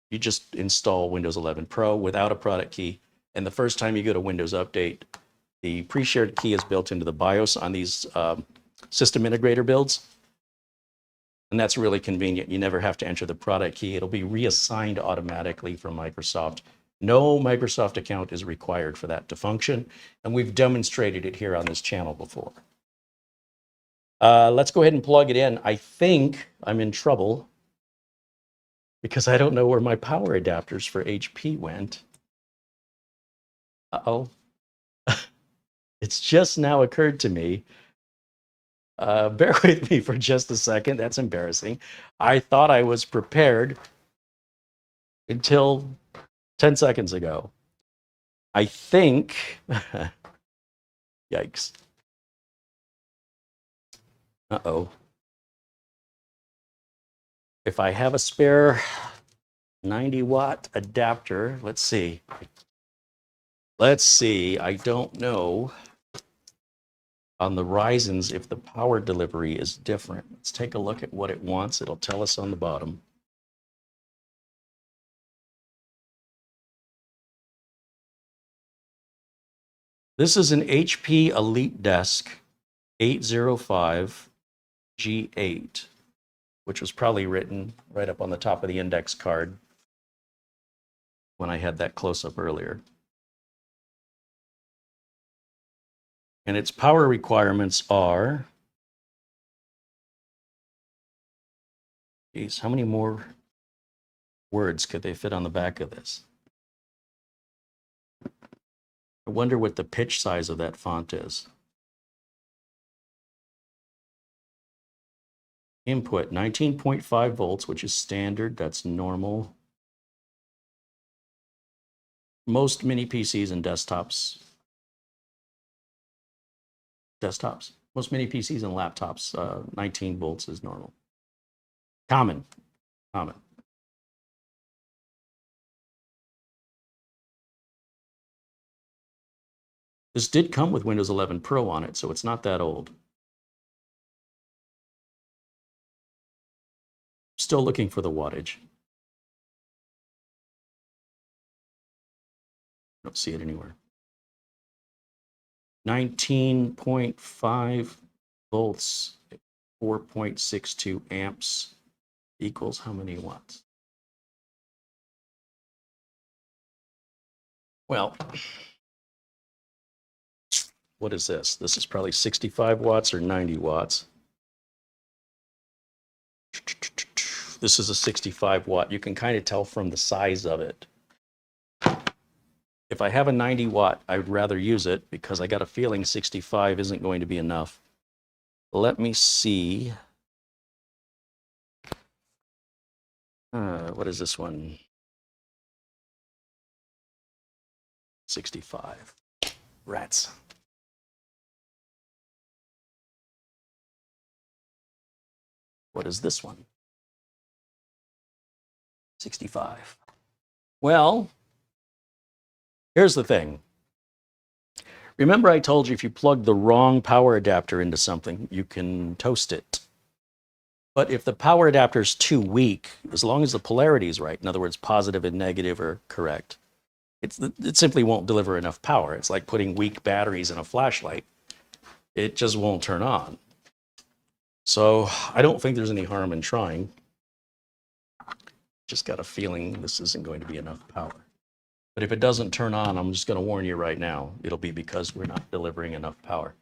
you just install Windows 11 Pro without a product key. And the first time you go to Windows Update, the pre-shared key is built into the BIOS on these system integrator builds. And that's really convenient. You never have to enter the product key. It'll be reassigned automatically from Microsoft. No Microsoft account is required for that to function, and we've demonstrated it here on this channel before. Let's go ahead and plug it in. I think I'm in trouble because I don't know where my power adapters for HP went. Uh-oh. It's just now occurred to me. Bear with me for just a second. That's embarrassing. I thought I was prepared until 10 seconds ago. I think, yikes. Uh-oh. If I have a spare 90-watt adapter, let's see. I don't know on the Ryzens if the power delivery is different. Let's take a look at what it wants. It'll tell us on the bottom. This is an HP EliteDesk 805 G8, which was probably written right up on the top of the index card when I had that close-up earlier. And its power requirements are, geez, how many more words could they fit on the back of this? I wonder what the pitch size of that font is. Input 19.5 volts, which is standard. That's normal. Most mini PCs and desktops. Most mini PCs and laptops, 19 volts is normal. Common. This did come with Windows 11 Pro on it, so it's not that old. Still looking for the wattage. Don't see it anywhere. 19.5 volts, 4.62 amps equals how many watts? Well, what is this? This is probably 65 watts or 90 watts. This is a 65 watt. You can kind of tell from the size of it. If I have a 90 watt, I'd rather use it because I got a feeling 65 isn't going to be enough. Let me see. What is this one? 65. Rats. What is this one? 65. Well, here's the thing. Remember I told you if you plug the wrong power adapter into something, you can toast it. But if the power adapter is too weak, as long as the polarity is right, in other words, positive and negative are correct, it simply won't deliver enough power. It's like putting weak batteries in a flashlight. It just won't turn on. So I don't think there's any harm in trying. Just got a feeling this isn't going to be enough power. But if it doesn't turn on, I'm just going to warn you right now, it'll be because we're not delivering enough power.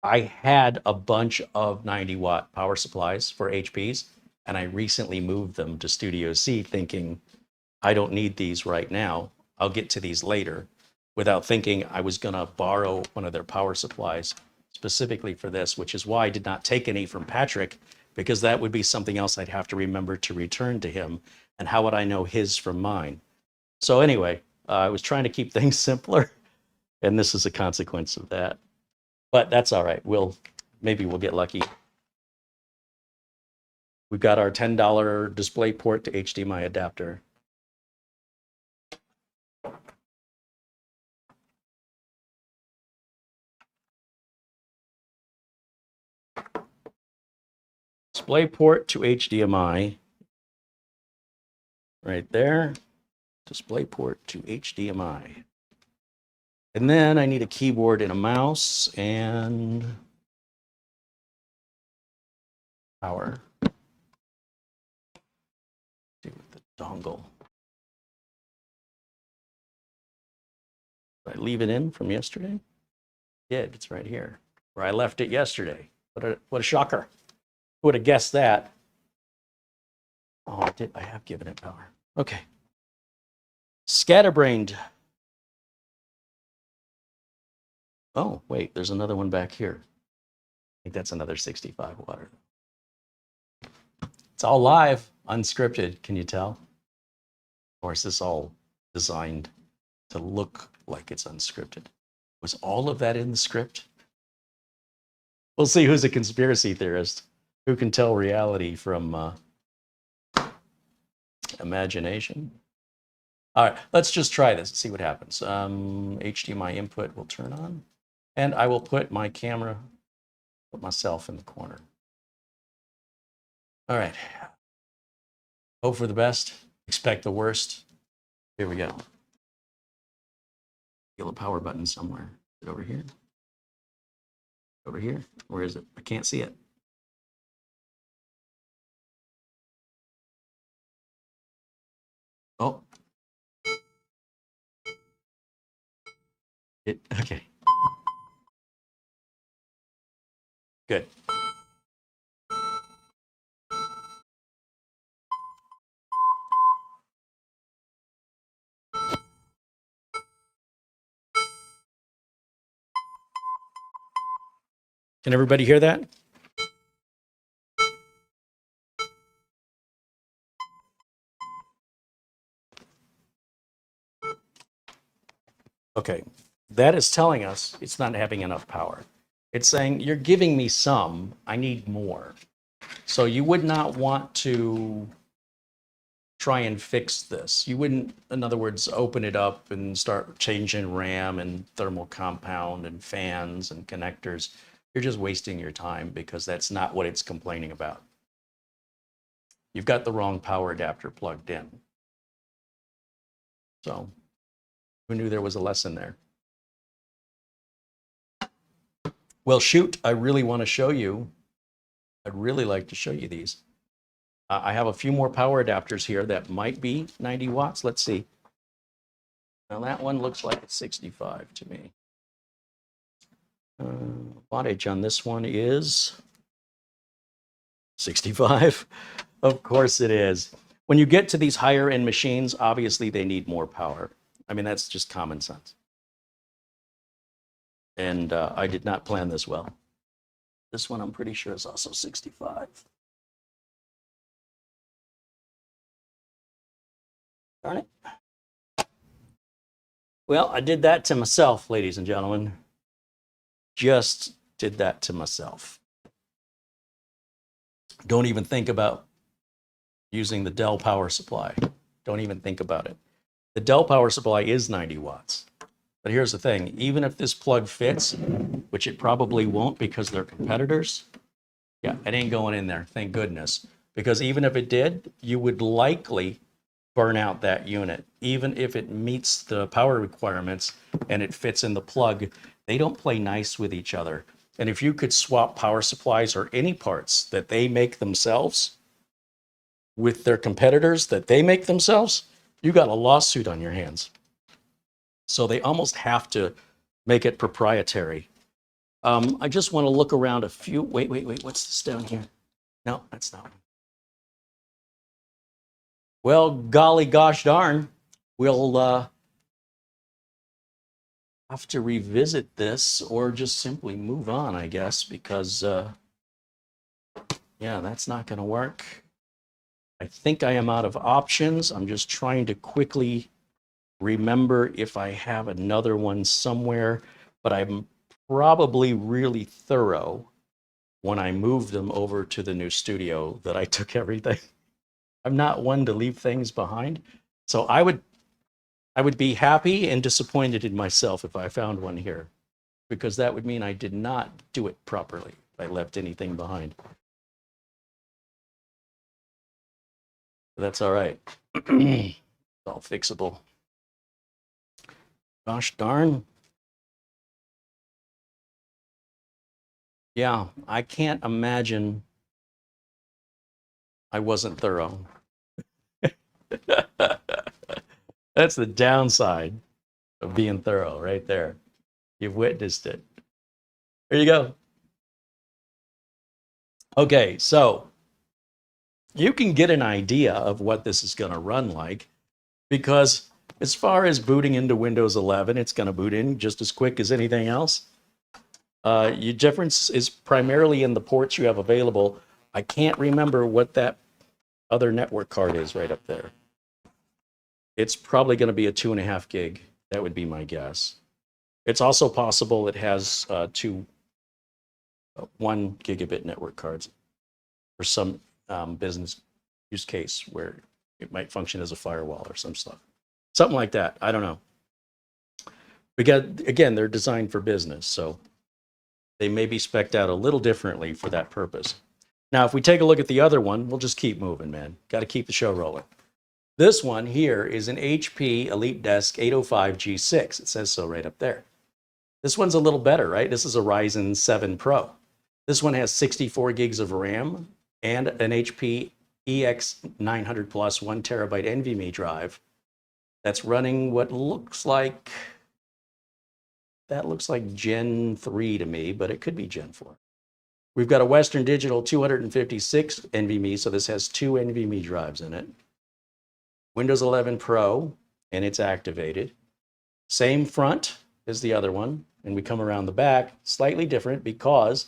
I had a bunch of 90 watt power supplies for HPs, and I recently moved them to Studio C thinking, I don't need these right now. I'll get to these later, without thinking I was going to borrow one of their power supplies specifically for this, which is why I did not take any from Patrick, because that would be something else I'd have to remember to return to him. And how would I know his from mine? So anyway, I was trying to keep things simpler, and this is a consequence of that. But that's all right. Maybe we'll get lucky. We've got our $10 DisplayPort to HDMI adapter. DisplayPort to HDMI. Right there. DisplayPort to HDMI. And then I need a keyboard and a mouse and power. Do with the dongle. Did I leave it in from yesterday? Did. It's right here where I left it yesterday. What a shocker. Who would have guessed that? Oh, I have given it power. Okay. Scatterbrained. Oh, wait, there's another one back here. I think that's another 65 watt. It's all live, unscripted, can you tell? Of course, this is all designed to look like it's unscripted. Was all of that in the script? We'll see who's a conspiracy theorist, who can tell reality from imagination. All right, let's just try this and see what happens. HDMI input will turn on. And I will put my camera, put myself in the corner. All right. Hope for the best, expect the worst. Here we go. Feel a power button somewhere. Is it over here? Over here? Where is it? I can't see it. Oh. Okay. Good. Can everybody hear that? Okay, that is telling us it's not having enough power. It's saying, you're giving me some, I need more. So you would not want to try and fix this. You wouldn't, in other words, open it up and start changing RAM and thermal compound and fans and connectors. You're just wasting your time because that's not what it's complaining about. You've got the wrong power adapter plugged in. So who knew there was a lesson there? Well, shoot, I really want to show you. I'd really like to show you these. I have a few more power adapters here that might be 90 watts. Let's see. Now that one looks like it's 65 to me. Wattage on this one is 65. Of course it is. When you get to these higher end machines, obviously they need more power. I mean, that's just common sense. And I did not plan this well. This one I'm pretty sure is also 65. Darn it. Well, I did that to myself, ladies and gentlemen. Just did that to myself. Don't even think about using the Dell power supply. Don't even think about it. The Dell power supply is 90 watts. But here's the thing, even if this plug fits, which it probably won't because they're competitors, yeah, it ain't going in there, thank goodness. Because even if it did, you would likely burn out that unit. Even if it meets the power requirements and it fits in the plug, they don't play nice with each other. And if you could swap power supplies or any parts that they make themselves with their competitors that they make themselves, you got a lawsuit on your hands. So they almost have to make it proprietary. I just want to look around a few. Wait, what's this down here? No, that's not. Well, golly gosh darn, we'll have to revisit this or just simply move on, I guess, because, yeah, that's not going to work. I think I am out of options. I'm just trying to quickly remember if I have another one somewhere, but I'm probably really thorough when I moved them over to the new studio that I took everything. I'm not one to leave things behind. So I would be happy and disappointed in myself if I found one here, because that would mean I did not do it properly if I left anything behind. That's all right. It's all fixable. Gosh darn. Yeah, I can't imagine I wasn't thorough. That's the downside of being thorough right there. You've witnessed it. There you go. Okay, so you can get an idea of what this is going to run like, because as far as booting into Windows 11, it's going to boot in just as quick as anything else. Your difference is primarily in the ports you have available. I can't remember what that other network card is right up there. It's probably going to be a 2.5 gig. That would be my guess. It's also possible it has 1 gigabit network cards for some business use case where it might function as a firewall or some stuff. Something like that. I don't know. Because, again, they're designed for business, so they may be spec'd out a little differently for that purpose. Now, if we take a look at the other one, we'll just keep moving, man. Got to keep the show rolling. This one here is an HP EliteDesk 805 G6. It says so right up there. This one's a little better, right? This is a Ryzen 7 Pro. This one has 64 gigs of RAM and an HP EX900 Plus 1 terabyte NVMe drive that's running what looks like, that looks like Gen 3 to me, but it could be Gen 4. We've got a Western Digital 256 NVMe, so this has 2 NVMe drives in it. Windows 11 Pro, and it's activated. Same front as the other one, and we come around the back, slightly different because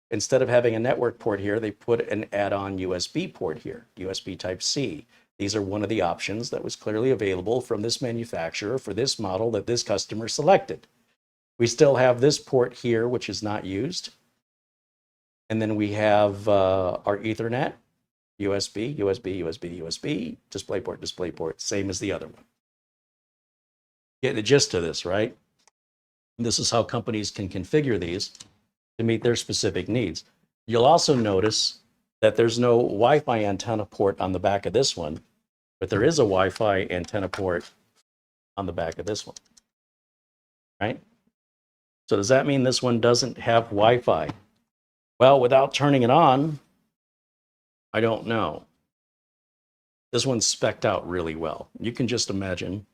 instead of having a network port here, they put an add-on USB port here, USB Type-C. These are one of the options that was clearly available from this manufacturer for this model that this customer selected. We still have this port here, which is not used. And then we have our Ethernet, USB, DisplayPort, same as the other one. Get the gist of this, right? This is how companies can configure these to meet their specific needs. You'll also notice that there's no Wi-Fi antenna port on the back of this one, but there is a Wi-Fi antenna port on the back of this one, right? So does that mean this one doesn't have Wi-Fi? Well, without turning it on, I don't know. This one's spec'd out really well. You can just imagine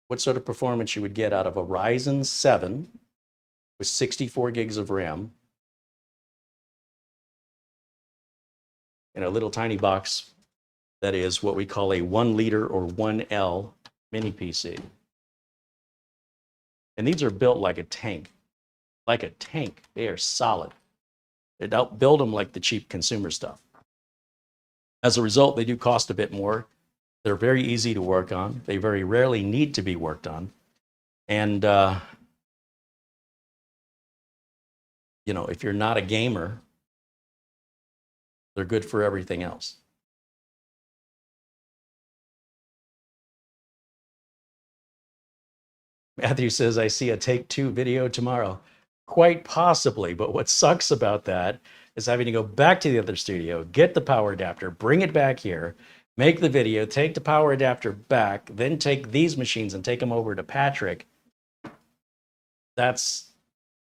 what sort of performance you would get out of a Ryzen 7 with 64 gigs of RAM in a little tiny box that is what we call a 1 liter or 1L mini PC. And these are built like a tank. Like a tank. They are solid. They don't build them like the cheap consumer stuff. As a result, they do cost a bit more. They're very easy to work on. They very rarely need to be worked on. And, you know, if you're not a gamer, they're good for everything else. Matthew says, I see a take two video tomorrow. Quite possibly, but what sucks about that is having to go back to the other studio, get the power adapter, bring it back here, make the video, take the power adapter back, then take these machines and take them over to Patrick. That's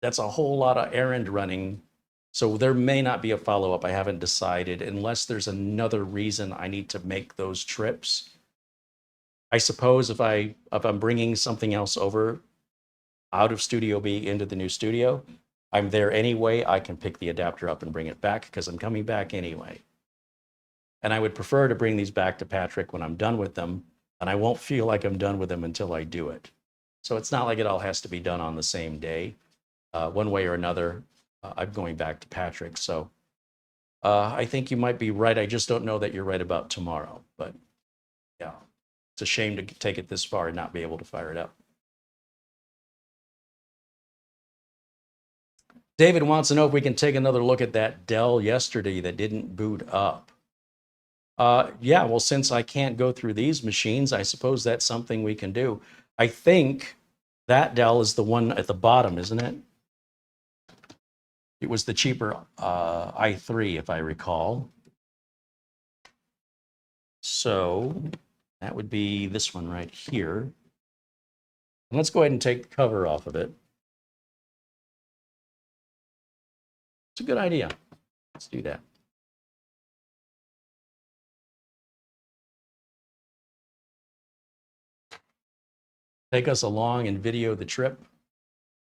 a whole lot of errand running. So there may not be a follow-up. I haven't decided, unless there's another reason I need to make those trips. I suppose if I'm bringing something else over out of Studio B into the new studio, I'm there anyway. I can pick the adapter up and bring it back because I'm coming back anyway. And I would prefer to bring these back to Patrick when I'm done with them, and I won't feel like I'm done with them until I do it. So it's not like it all has to be done on the same day. One way or another, I'm going back to Patrick. So I think you might be right. I just don't know that you're right about tomorrow. But yeah, it's a shame to take it this far and not be able to fire it up. David wants to know if we can take another look at that Dell yesterday that didn't boot up. Yeah, well, since I can't go through these machines, I suppose that's something we can do. I think that Dell is the one at the bottom, isn't it? It was the cheaper i3, if I recall. So that would be this one right here. And let's go ahead and take the cover off of it. It's a good idea. Let's do that. Take us along and video the trip.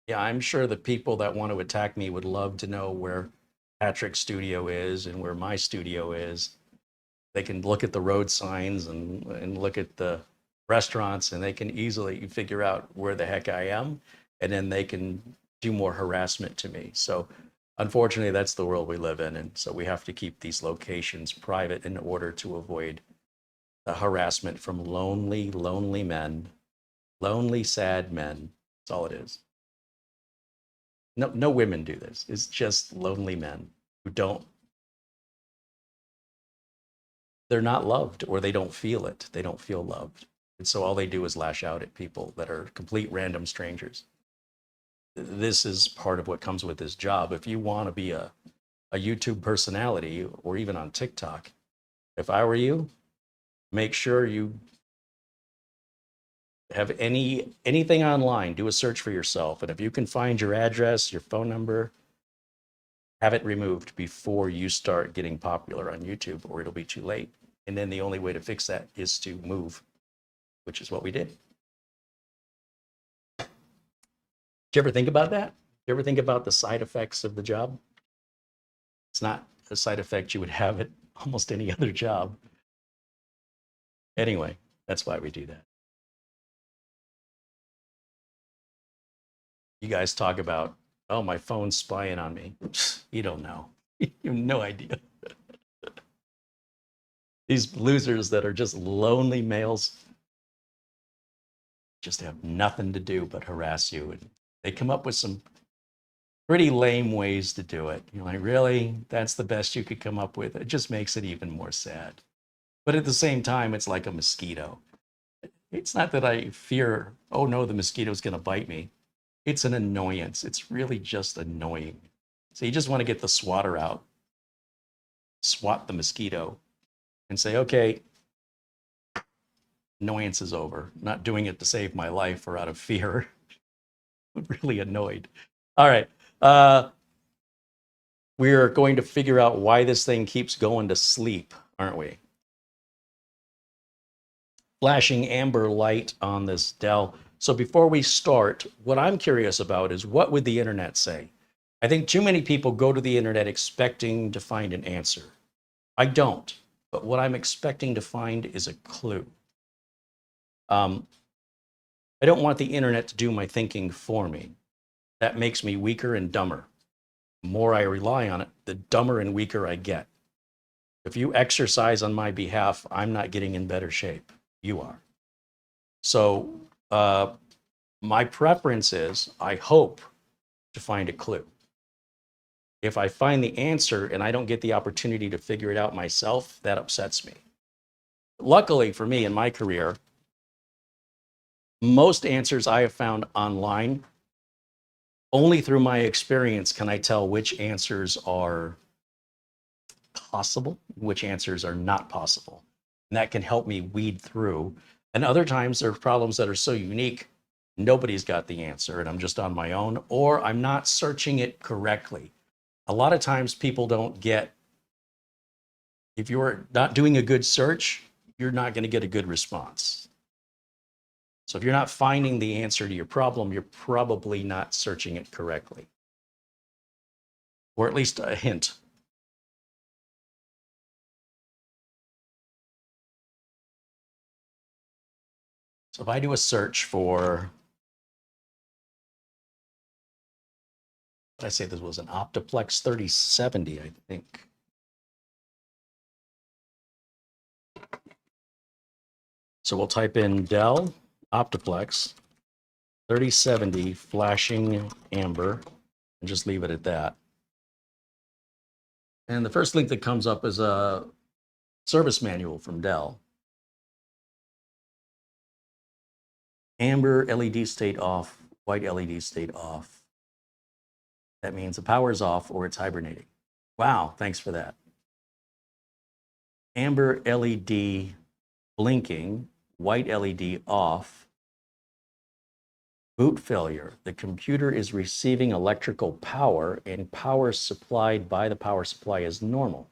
Yeah, I'm sure the people that want to attack me would love to know where Patrick's studio is and where my studio is. They can look at the road signs and look at the restaurants, and they can easily figure out where the heck I am, and then they can do more harassment to me. So unfortunately, that's the world we live in, and so we have to keep these locations private in order to avoid the harassment from lonely, lonely men, lonely, sad men. That's all it is. No women do this. It's just lonely men who they're not loved, or they don't feel it. They don't feel loved. And so all they do is lash out at people that are complete random strangers. This is part of what comes with this job. If you want to be a YouTube personality, or even on TikTok, if I were you, make sure you have anything online, do a search for yourself. And if you can find your address, your phone number, have it removed before you start getting popular on YouTube, or it'll be too late. And then the only way to fix that is to move, which is what we did. Did you ever think about that? Did you ever think about the side effects of the job? It's not a side effect you would have at almost any other job. Anyway, that's why we do that. You guys talk about, oh, my phone's spying on me. You don't know. You have no idea. These losers that are just lonely males just have nothing to do but harass you. And they come up with some pretty lame ways to do it. You're like, really? That's the best you could come up with? It just makes it even more sad. But at the same time, it's like a mosquito. It's not that I fear, oh no, the mosquito's going to bite me. It's an annoyance. It's really just annoying. So you just want to get the swatter out, swat the mosquito, and say, okay, annoyance is over. I'm not doing it to save my life or out of fear. I'm really annoyed. All right. We're going to figure out why this thing keeps going to sleep, aren't we? Flashing amber light on this Dell. So before we start, what I'm curious about is, what would the internet say? I think too many people go to the internet expecting to find an answer. I don't, but what I'm expecting to find is a clue. I don't want the internet to do my thinking for me. That makes me weaker and dumber. The more I rely on it, the dumber and weaker I get. If you exercise on my behalf, I'm not getting in better shape. You are. So my preference is, I hope to find a clue. If I find the answer and I don't get the opportunity to figure it out myself, that upsets me. Luckily for me in my career, most answers I have found online, only through my experience can I tell which answers are possible, which answers are not possible. And that can help me weed through. And other times there are problems that are so unique, nobody's got the answer and I'm just on my own, or I'm not searching it correctly. A lot of times people don't get, if you're not doing a good search, you're not going to get a good response. So if you're not finding the answer to your problem, you're probably not searching it correctly. Or at least a hint. So if I do a search for, I say this was an Optiplex 3070, I think. So we'll type in Dell Optiplex 3070 flashing amber and just leave it at that. And the first link that comes up is a service manual from Dell. Amber LED state off, white LED state off. That means the power is off or it's hibernating. Wow, thanks for that. Amber LED blinking, white LED off. Boot failure. The computer is receiving electrical power and power supplied by the power supply is normal.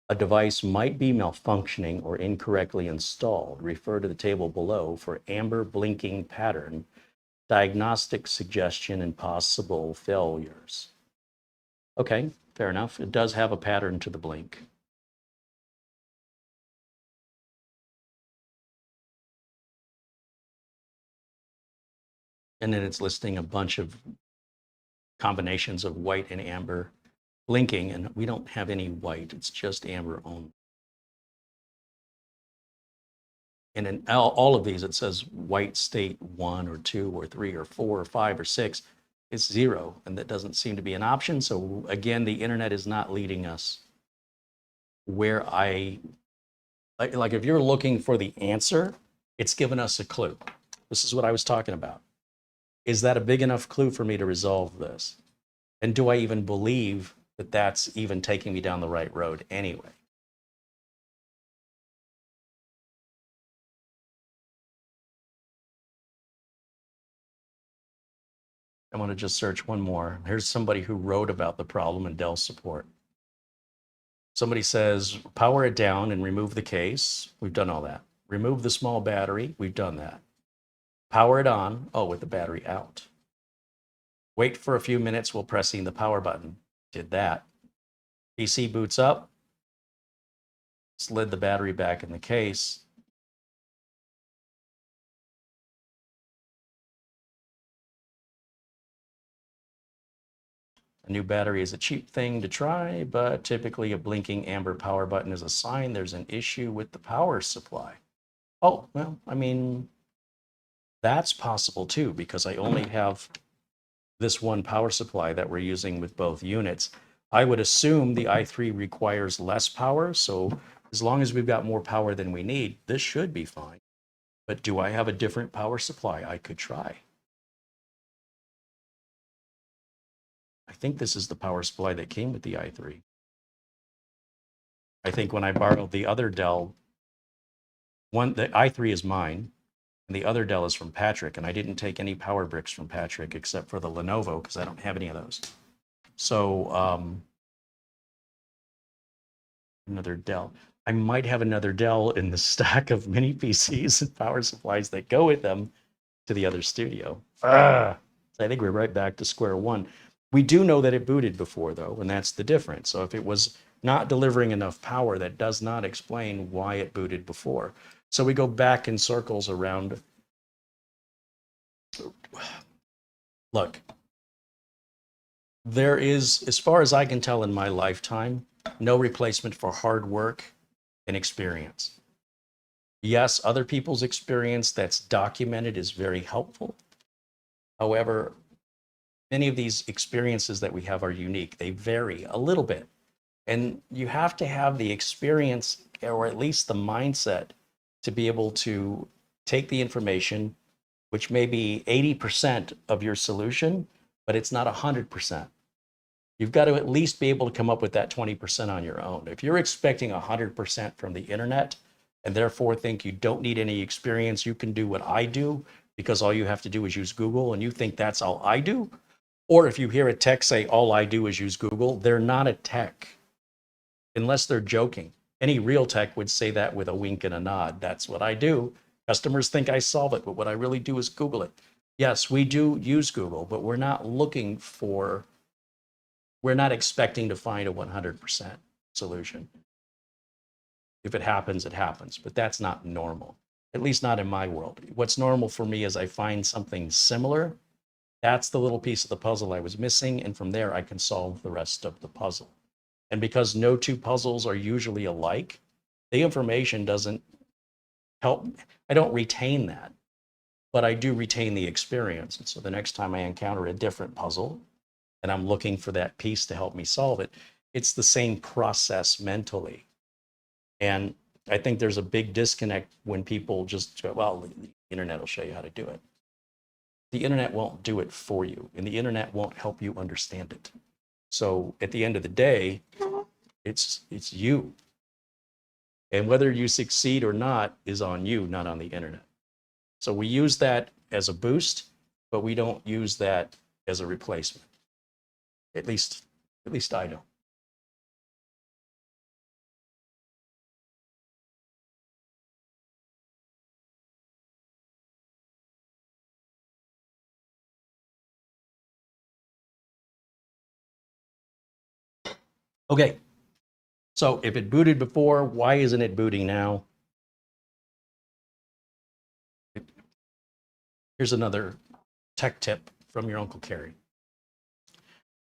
A device might be malfunctioning or incorrectly installed. Refer to the table below for amber blinking pattern, diagnostic suggestion, and possible failures. Okay, fair enough. It does have a pattern to the blink. And then it's listing a bunch of combinations of white and amber blinking, and we don't have any white, it's just amber only. And in all of these, it says white state 1 or 2 or 3 or 4 or 5 or 6. It's 0, and that doesn't seem to be an option. So again, the internet is not leading us where like if you're looking for the answer, it's given us a clue. This is what I was talking about. Is that a big enough clue for me to resolve this? And do I even believe that that's even taking me down the right road anyway? I want to just search one more. Here's somebody who wrote about the problem in Dell support. Somebody says, power it down and remove the case. We've done all that. Remove the small battery. We've done that. Power it on. Oh, with the battery out. Wait for a few minutes while pressing the power button. Did that. PC boots up. Slid the battery back in the case. A new battery is a cheap thing to try, but typically a blinking amber power button is a sign there's an issue with the power supply. Oh, well, I mean, that's possible too, because I only have this one power supply that we're using with both units. I would assume the i3 requires less power, so as long as we've got more power than we need, this should be fine. But do I have a different power supply I could try? I think this is the power supply that came with the i3. I think when I borrowed the other Dell, the i3 is mine, and the other Dell is from Patrick, and I didn't take any power bricks from Patrick except for the Lenovo because I don't have any of those. So another Dell. I might have another Dell in the stack of mini PCs and power supplies that go with them to the other studio. So I think we're right back to square one. We do know that it booted before, though, and that's the difference. So if it was not delivering enough power, that does not explain why it booted before. So we go back in circles around Look, there is, as far as I can tell in my lifetime, no replacement for hard work and experience. Yes, other people's experience that's documented is very helpful. However, many of these experiences that we have are unique. They vary a little bit. And you have to have the experience or at least the mindset to be able to take the information, which may be 80% of your solution, but it's not 100%. You've got to at least be able to come up with that 20% on your own. If you're expecting 100% from the internet and therefore think you don't need any experience, you can do what I do because all you have to do is use Google, and you think that's all I do, or if you hear a tech say all I do is use Google, they're not a tech unless they're joking. Any real tech would say that with a wink and a nod. That's what I do. Customers think I solve it, but what I really do is Google it. Yes, we do use Google, but we're not expecting to find a 100% solution. If it happens, it happens, but that's not normal, at least not in my world. What's normal for me is I find something similar. That's the little piece of the puzzle I was missing, and from there I can solve the rest of the puzzle. And because no two puzzles are usually alike, the information doesn't help. I don't retain that, but I do retain the experience. And so the next time I encounter a different puzzle and I'm looking for that piece to help me solve it, it's the same process mentally. And I think there's a big disconnect when people just go, well, the internet will show you how to do it. The internet won't do it for you, and the internet won't help you understand it. So at the end of the day, it's you. And whether you succeed or not is on you, not on the internet. So we use that as a boost, but we don't use that as a replacement. At least I don't. Okay. So if it booted before, why isn't it booting now? Here's another tech tip from your Uncle Carey.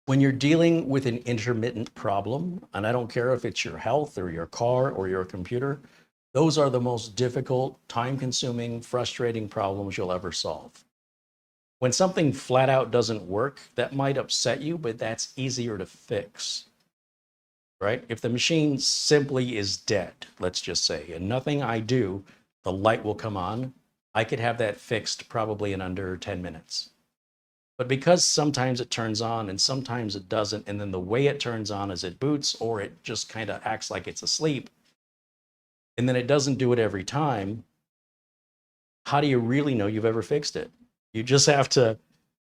When you're dealing with an intermittent problem, and I don't care if it's your health or your car or your computer, those are the most difficult, time-consuming, frustrating problems you'll ever solve. When something flat out doesn't work, that might upset you, but that's easier to fix, right? If the machine simply is dead, let's just say, and nothing I do, the light will come on, I could have that fixed probably in under 10 minutes. But because sometimes it turns on and sometimes it doesn't, and then the way it turns on is it boots or it just kind of acts like it's asleep, and then it doesn't do it every time, how do you really know you've ever fixed it? You just have to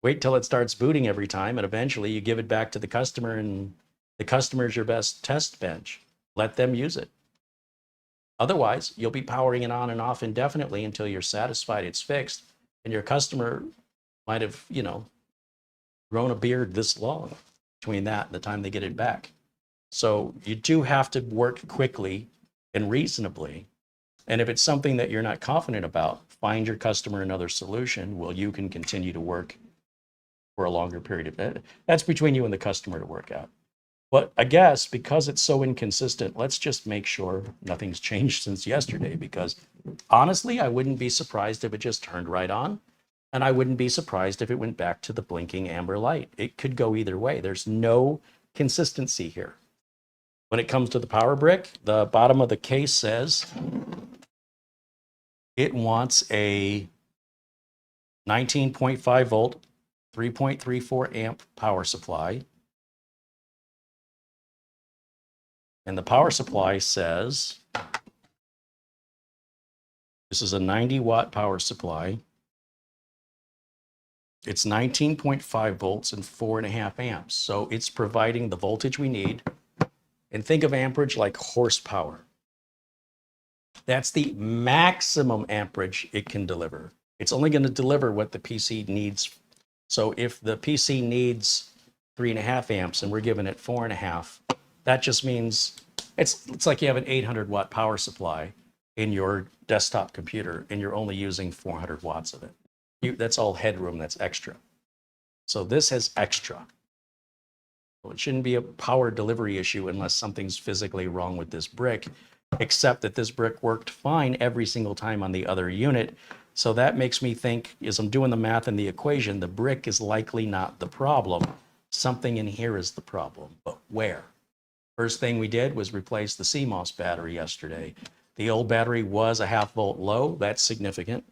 wait till it starts booting every time, and eventually you give it back to the customer, and the customer is your best test bench. Let them use it. Otherwise, you'll be powering it on and off indefinitely until you're satisfied it's fixed, and your customer might have, grown a beard this long between that and the time they get it back. So you do have to work quickly and reasonably. And if it's something that you're not confident about, find your customer another solution while you can continue to work for a longer period of time. That's between you and the customer to work out. But I guess because it's so inconsistent, let's just make sure nothing's changed since yesterday, because honestly, I wouldn't be surprised if it just turned right on. And I wouldn't be surprised if it went back to the blinking amber light. It could go either way. There's no consistency here. When it comes to the power brick, the bottom of the case says it wants a 19.5 volt, 3.34 amp power supply. And the power supply says this is a 90 watt power supply. It's 19.5 volts and 4.5 amps. So it's providing the voltage we need. And think of amperage like horsepower. That's the maximum amperage it can deliver. It's only going to deliver what the PC needs. So if the PC needs 3.5 amps and we're giving it 4.5, that just means it's like you have an 800 watt power supply in your desktop computer and you're only using 400 watts of it. That's all headroom that's extra. So this has extra. So it shouldn't be a power delivery issue unless something's physically wrong with this brick, except that this brick worked fine every single time on the other unit. So that makes me think, as I'm doing the math and the equation, the brick is likely not the problem. Something in here is the problem, but where? First thing we did was replace the CMOS battery yesterday. The old battery was a 0.5 volt low. That's significant.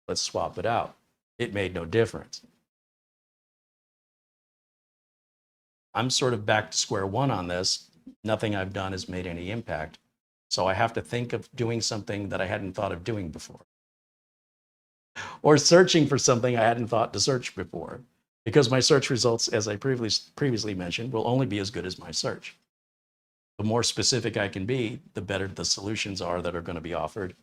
Let's swap it out. It made no difference. I'm sort of back to square one on this. Nothing I've done has made any impact. So I have to think of doing something that I hadn't thought of doing before. Or searching for something I hadn't thought to search before. Because my search results, as I previously mentioned, will only be as good as my search. The more specific I can be, the better the solutions are that are going to be offered.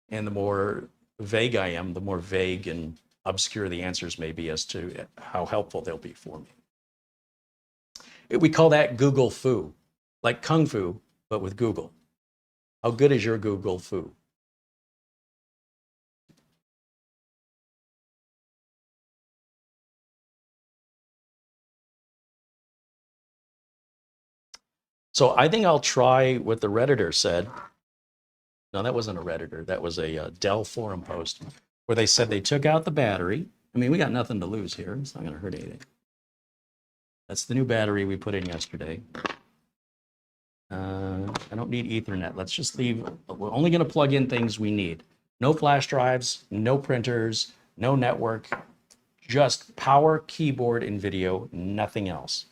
And the more vague I am, the more vague and obscure the answers may be as to how helpful they'll be for me. We call that Google Fu, like Kung Fu, but with Google. How good is your Google Fu? So I think I'll try what the Redditor said. No, that wasn't a Redditor. That was a Dell forum post where they said they took out the battery. I mean, we got nothing to lose here. It's not going to hurt anything. That's the new battery we put in yesterday. I don't need Ethernet. Let's just leave. We're only going to plug in things we need. No flash drives, no printers, no network, just power, keyboard, and video, nothing else.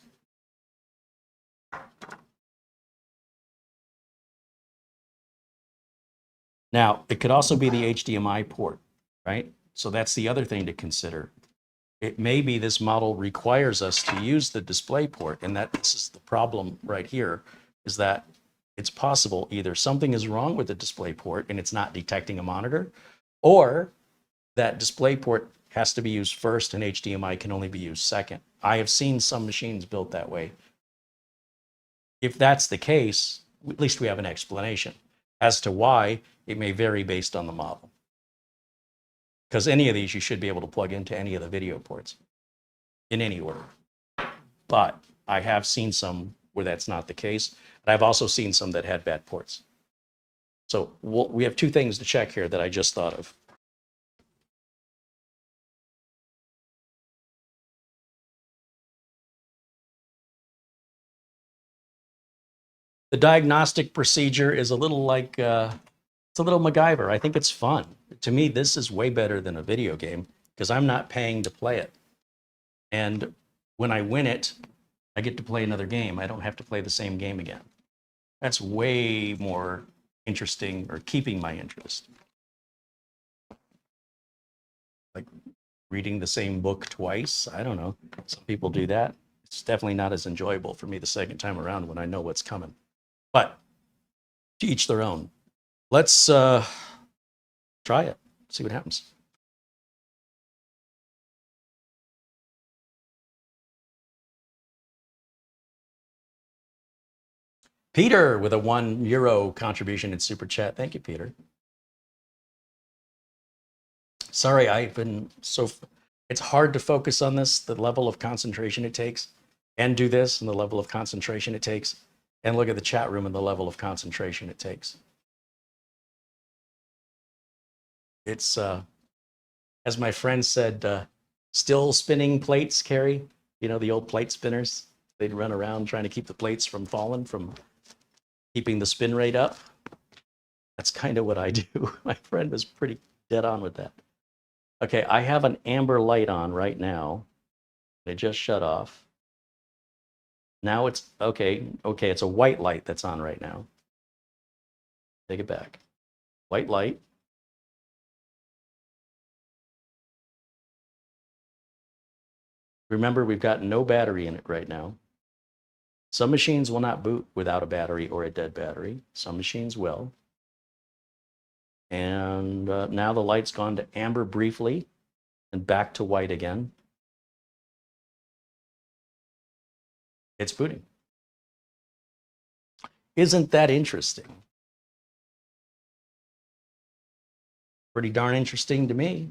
Now, it could also be the HDMI port, right? So that's the other thing to consider. It may be this model requires us to use the display port, and that this is the problem right here, is that it's possible either something is wrong with the display port and it's not detecting a monitor, or that display port has to be used first and HDMI can only be used second. I have seen some machines built that way. If that's the case, at least we have an explanation. As to why, it may vary based on the model. Because any of these you should be able to plug into any of the video ports in any order. But I have seen some where that's not the case. And I've also seen some that had bad ports. So we have two things to check here that I just thought of. The diagnostic procedure is a little like, it's a little MacGyver. I think it's fun. To me, this is way better than a video game because I'm not paying to play it. And when I win it, I get to play another game. I don't have to play the same game again. That's way more interesting, or keeping my interest. Like reading the same book twice. I don't know. Some people do that. It's definitely not as enjoyable for me the second time around when I know what's coming. But to each their own. Let's try it, see what happens. Peter with a €1 contribution in Super Chat. Thank you, Peter. Sorry, I've been it's hard to focus on this, the level of concentration it takes, and do this and the level of concentration it takes, and look at the chat room and the level of concentration it takes. It's, as my friend said, still spinning plates, Carey. You know, the old plate spinners? They'd run around trying to keep the plates from falling, from keeping the spin rate up. That's kind of what I do. My friend was pretty dead on with that. Okay, I have an amber light on right now. It just shut off. Now it's, okay, it's a white light that's on right now. Take it back. White light. Remember, we've got no battery in it right now. Some machines will not boot without a battery or a dead battery. Some machines will. And now the light's gone to amber briefly and back to white again. It's booting. Isn't that interesting? Pretty darn interesting to me.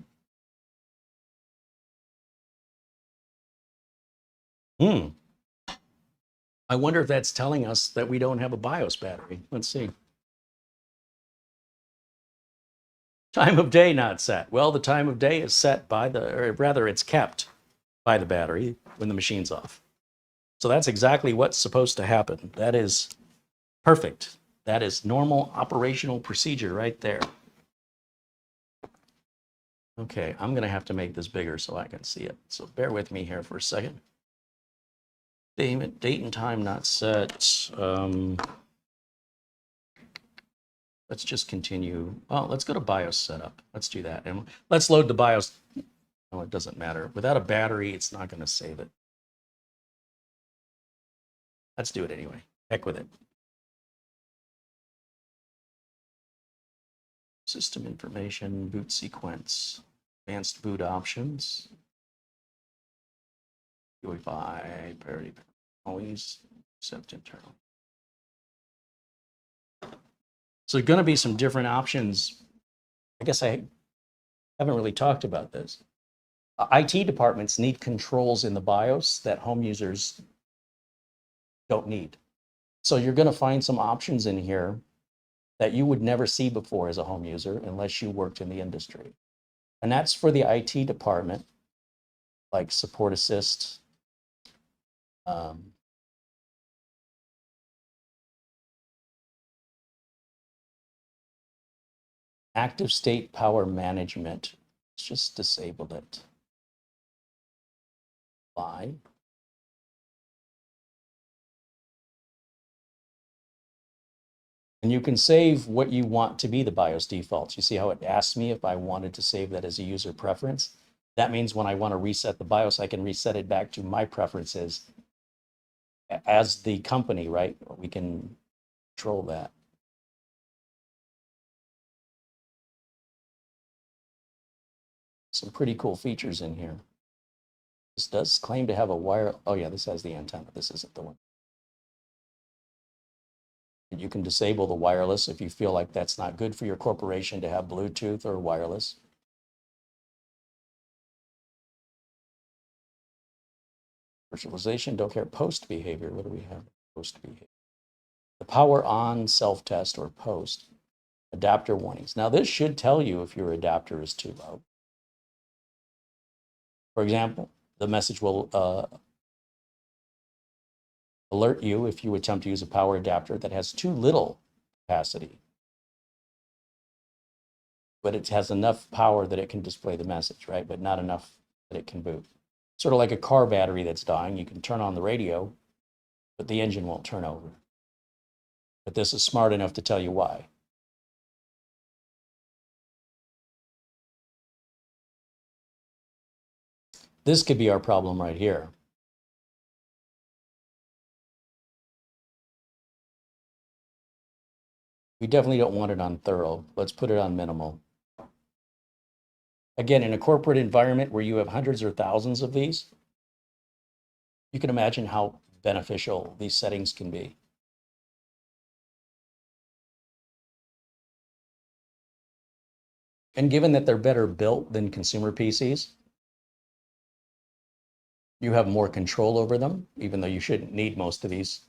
I wonder if that's telling us that we don't have a BIOS battery. Let's see. Time of day not set. Well, the time of day is set by or rather it's kept by the battery when the machine's off. So that's exactly what's supposed to happen. That is perfect. That is normal operational procedure right there. Okay, I'm gonna have to make this bigger so I can see it. So bear with me here for a second. Date and time not set. Let's just continue. Oh, let's go to BIOS setup. Let's do that. And let's load the BIOS. No, it doesn't matter. Without a battery, it's not gonna save it. Let's do it anyway. Heck with it. System information, boot sequence, advanced boot options, UEFI, parity, always accept internal. So there are going to be some different options. I guess I haven't really talked about this. IT departments need controls in the BIOS that home users don't need. So you're going to find some options in here that you would never see before as a home user unless you worked in the industry. And that's for the IT department, like support assist, active state power management. Let's just disable it. Apply. And you can save what you want to be the BIOS defaults. You see how it asks me if I wanted to save that as a user preference? That means when I want to reset the BIOS, I can reset it back to my preferences as the company, right? We can control that. Some pretty cool features in here. This does claim to have a wire. Oh yeah, this has the antenna. This isn't the one. You can disable the wireless if you feel like that's not good for your corporation to have Bluetooth or wireless. Virtualization, don't care. Post behavior, what do we have? Post behavior. The power on self-test or post. Adapter warnings. Now this should tell you if your adapter is too low. For example, the message will alert you if you attempt to use a power adapter that has too little capacity, but it has enough power that it can display the message, right? But not enough that it can boot. Sort of like a car battery that's dying. You can turn on the radio, but the engine won't turn over. But this is smart enough to tell you why. This could be our problem right here. We definitely don't want it on thorough. Let's put it on minimal. Again, in a corporate environment where you have hundreds or thousands of these, you can imagine how beneficial these settings can be. And given that they're better built than consumer PCs, you have more control over them, even though you shouldn't need most of these.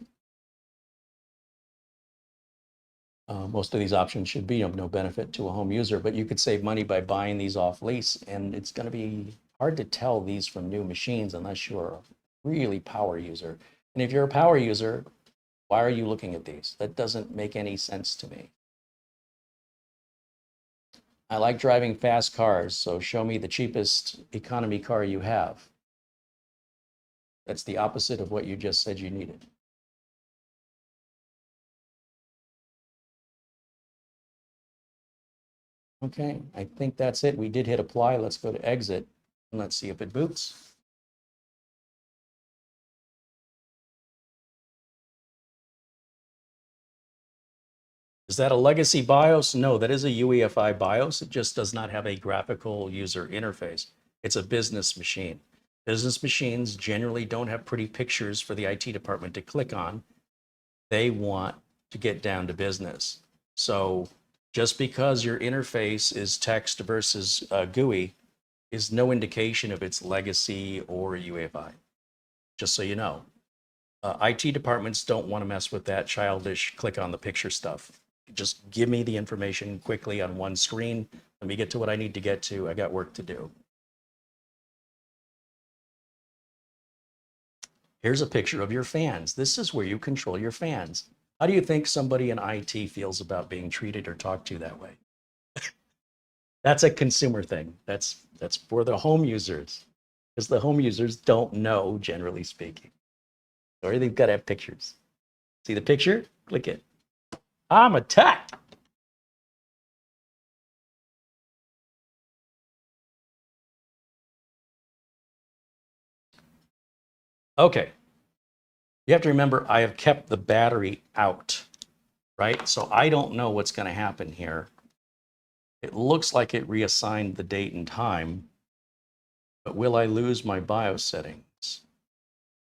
Most of these options should be of no benefit to a home user, but you could save money by buying these off lease, and it's going to be hard to tell these from new machines unless you're a really power user. And if you're a power user, why are you looking at these? That doesn't make any sense to me. I like driving fast cars, so show me the cheapest economy car you have. That's the opposite of what you just said you needed. Okay, I think that's it. We did hit apply. Let's go to exit and let's see if it boots. Is that a legacy BIOS? No, that is a UEFI BIOS. It just does not have a graphical user interface. It's a business machine. Business machines generally don't have pretty pictures for the IT department to click on. They want to get down to business. So just because your interface is text versus GUI is no indication of its legacy or UEFI. just so you know. IT departments don't want to mess with that childish click on the picture stuff. Just give me the information quickly on one screen. Let me get to what I need to get to. I got work to do. Here's a picture of your fans. This is where you control your fans. How do you think somebody in IT feels about being treated or talked to that way? That's a consumer thing. That's for the home users, because the home users don't know, generally speaking. Or they've got to have pictures. See the picture? Click it. I'm attacked. Okay. You have to remember, I have kept the battery out, right? So I don't know what's going to happen here. It looks like it reassigned the date and time, but will I lose my BIOS settings?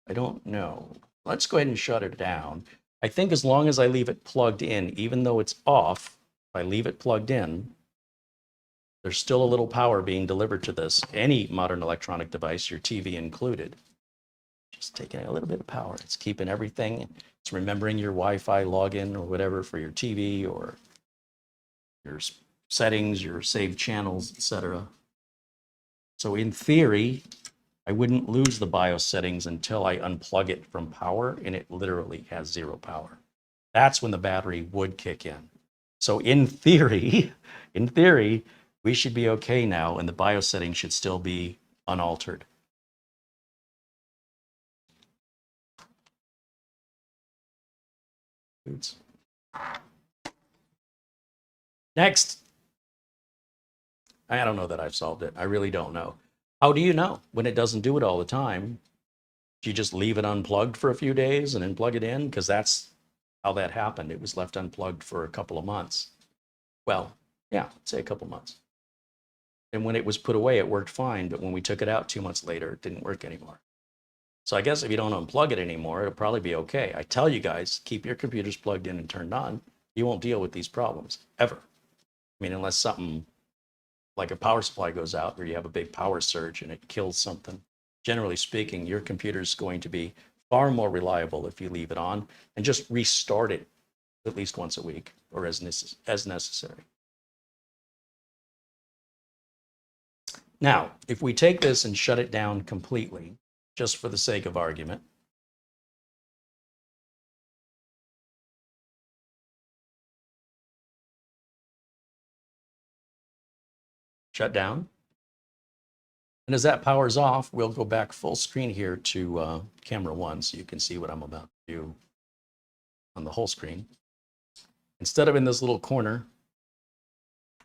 I don't know. Let's go ahead and shut it down. I think as long as I leave it plugged in, even though it's off, if I leave it plugged in, there's still a little power being delivered to this. Any modern electronic device, your TV included. Just taking a little bit of power. It's keeping everything. It's remembering your Wi-Fi login or whatever for your TV or your settings, your saved channels, etc. So in theory, I wouldn't lose the BIOS settings until I unplug it from power, and it literally has zero power. That's when the battery would kick in. So in theory, we should be okay now, and the BIOS settings should still be unaltered. Oops. Next. I don't know that I've solved it. I really don't know. How do you know when it doesn't do it all the time? Do you just leave it unplugged for a few days and then plug it in? Because that's how that happened. It was left unplugged for a couple of months. Well, yeah, say a couple months. And when it was put away, it worked fine. But when we took it out 2 months later, it didn't work anymore. So I guess if you don't unplug it anymore, it'll probably be okay. I tell you guys, keep your computers plugged in and turned on. You won't deal with these problems ever. I mean, unless something like a power supply goes out or you have a big power surge and it kills something. Generally speaking, your computer is going to be far more reliable if you leave it on and just restart it at least once a week or as necessary. Now, if we take this and shut it down completely, just for the sake of argument, shut down. And as that powers off, we'll go back full screen here to camera 1 so you can see what I'm about to do on the whole screen. Instead of in this little corner,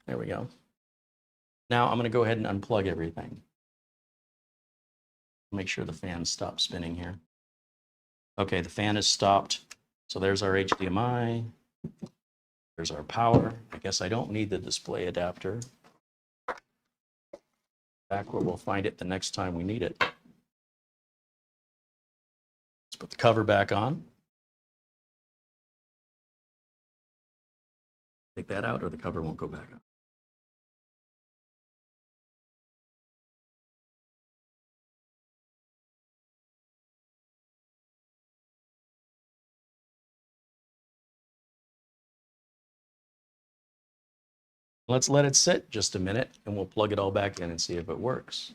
there we go. Now I'm going to go ahead and unplug everything. Make sure the fan stops spinning here. Okay, the fan is stopped. So there's our HDMI. There's our power. I guess I don't need the display adapter. Back where we'll find it the next time we need it. Let's put the cover back on. Take that out or the cover won't go back on. Let's let it sit just a minute and we'll plug it all back in and see if it works.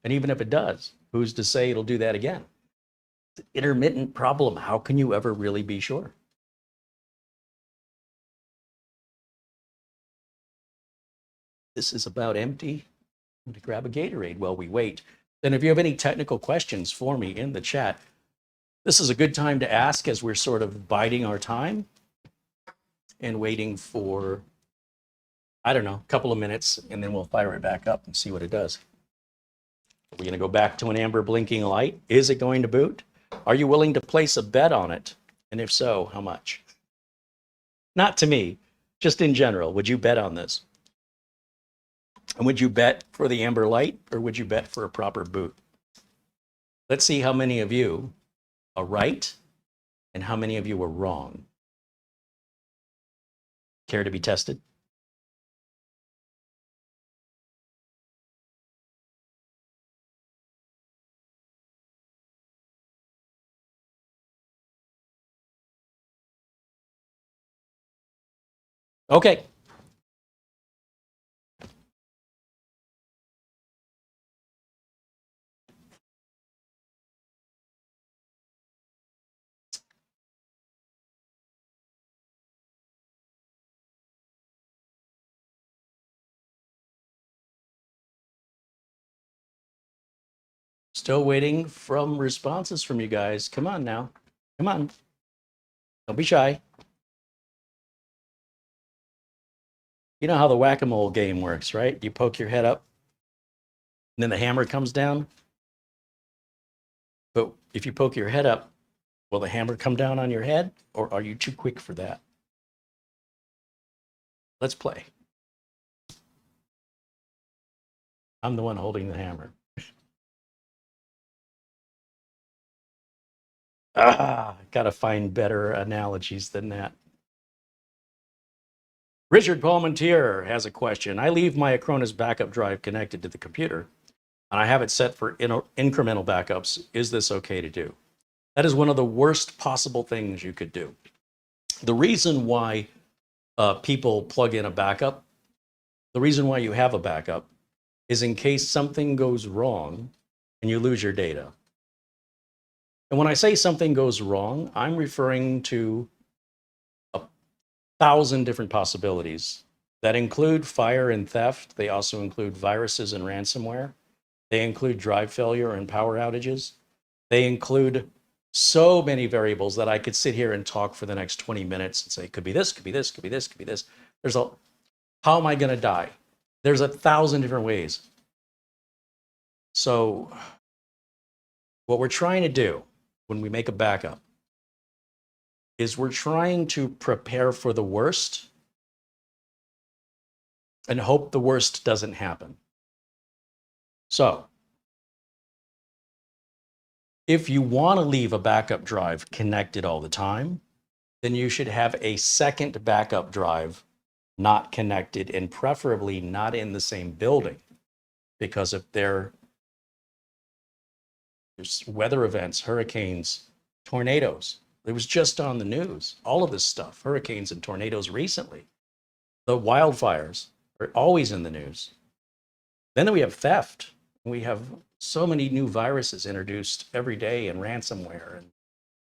And even if it does, who's to say it'll do that again? It's an intermittent problem. How can you ever really be sure? This is about empty. I'm going to grab a Gatorade while we wait. Then if you have any technical questions for me in the chat, this is a good time to ask as we're sort of biding our time and waiting for, I don't know, a couple of minutes, and then we'll fire it back up and see what it does. Are we going to go back to an amber blinking light? Is it going to boot? Are you willing to place a bet on it? And if so, how much? Not to me, just in general. Would you bet on this? And would you bet for the amber light or would you bet for a proper boot? Let's see how many of you are right and how many of you are wrong. Care to be tested? Okay. Still waiting from responses from you guys. Come on now. Come on. Don't be shy. You know how the whack-a-mole game works, right? You poke your head up, and then the hammer comes down. But if you poke your head up, will the hammer come down on your head, or are you too quick for that? Let's play. I'm the one holding the hammer. Gotta find better analogies than that. Richard Palmentier has a question. I leave my Acronis backup drive connected to the computer, and I have it set for incremental backups. Is this okay to do? That is one of the worst possible things you could do. The reason why people plug in a backup, the reason why you have a backup is in case something goes wrong and you lose your data. And when I say something goes wrong, I'm referring to 1,000 different possibilities that include fire and theft. They also include viruses and ransomware. They include drive failure and power outages. They include so many variables that I could sit here and talk for the next 20 minutes and say, could be this, could be this, could be this, could be this. How am I going to die? There's 1,000 different ways. So what we're trying to do when we make a backup is we're trying to prepare for the worst and hope the worst doesn't happen. So if you want to leave a backup drive connected all the time, then you should have a second backup drive not connected and preferably not in the same building, because if there's weather events, hurricanes, tornadoes, it was just on the news, all of this stuff, hurricanes and tornadoes recently. The wildfires are always in the news. Then we have theft. We have so many new viruses introduced every day and ransomware. And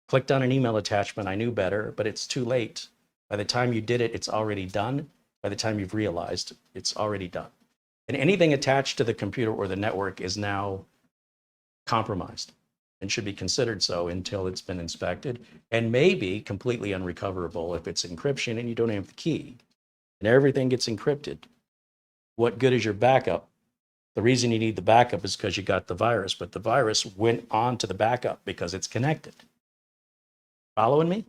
clicked on an email attachment, I knew better, but it's too late. By the time you did it, it's already done. By the time you've realized, it's already done. And anything attached to the computer or the network is now compromised and should be considered so until it's been inspected, and maybe completely unrecoverable if it's encryption and you don't have the key and everything gets encrypted. What good is your backup? The reason you need the backup is because you got the virus, but the virus went on to the backup because it's connected. Following me?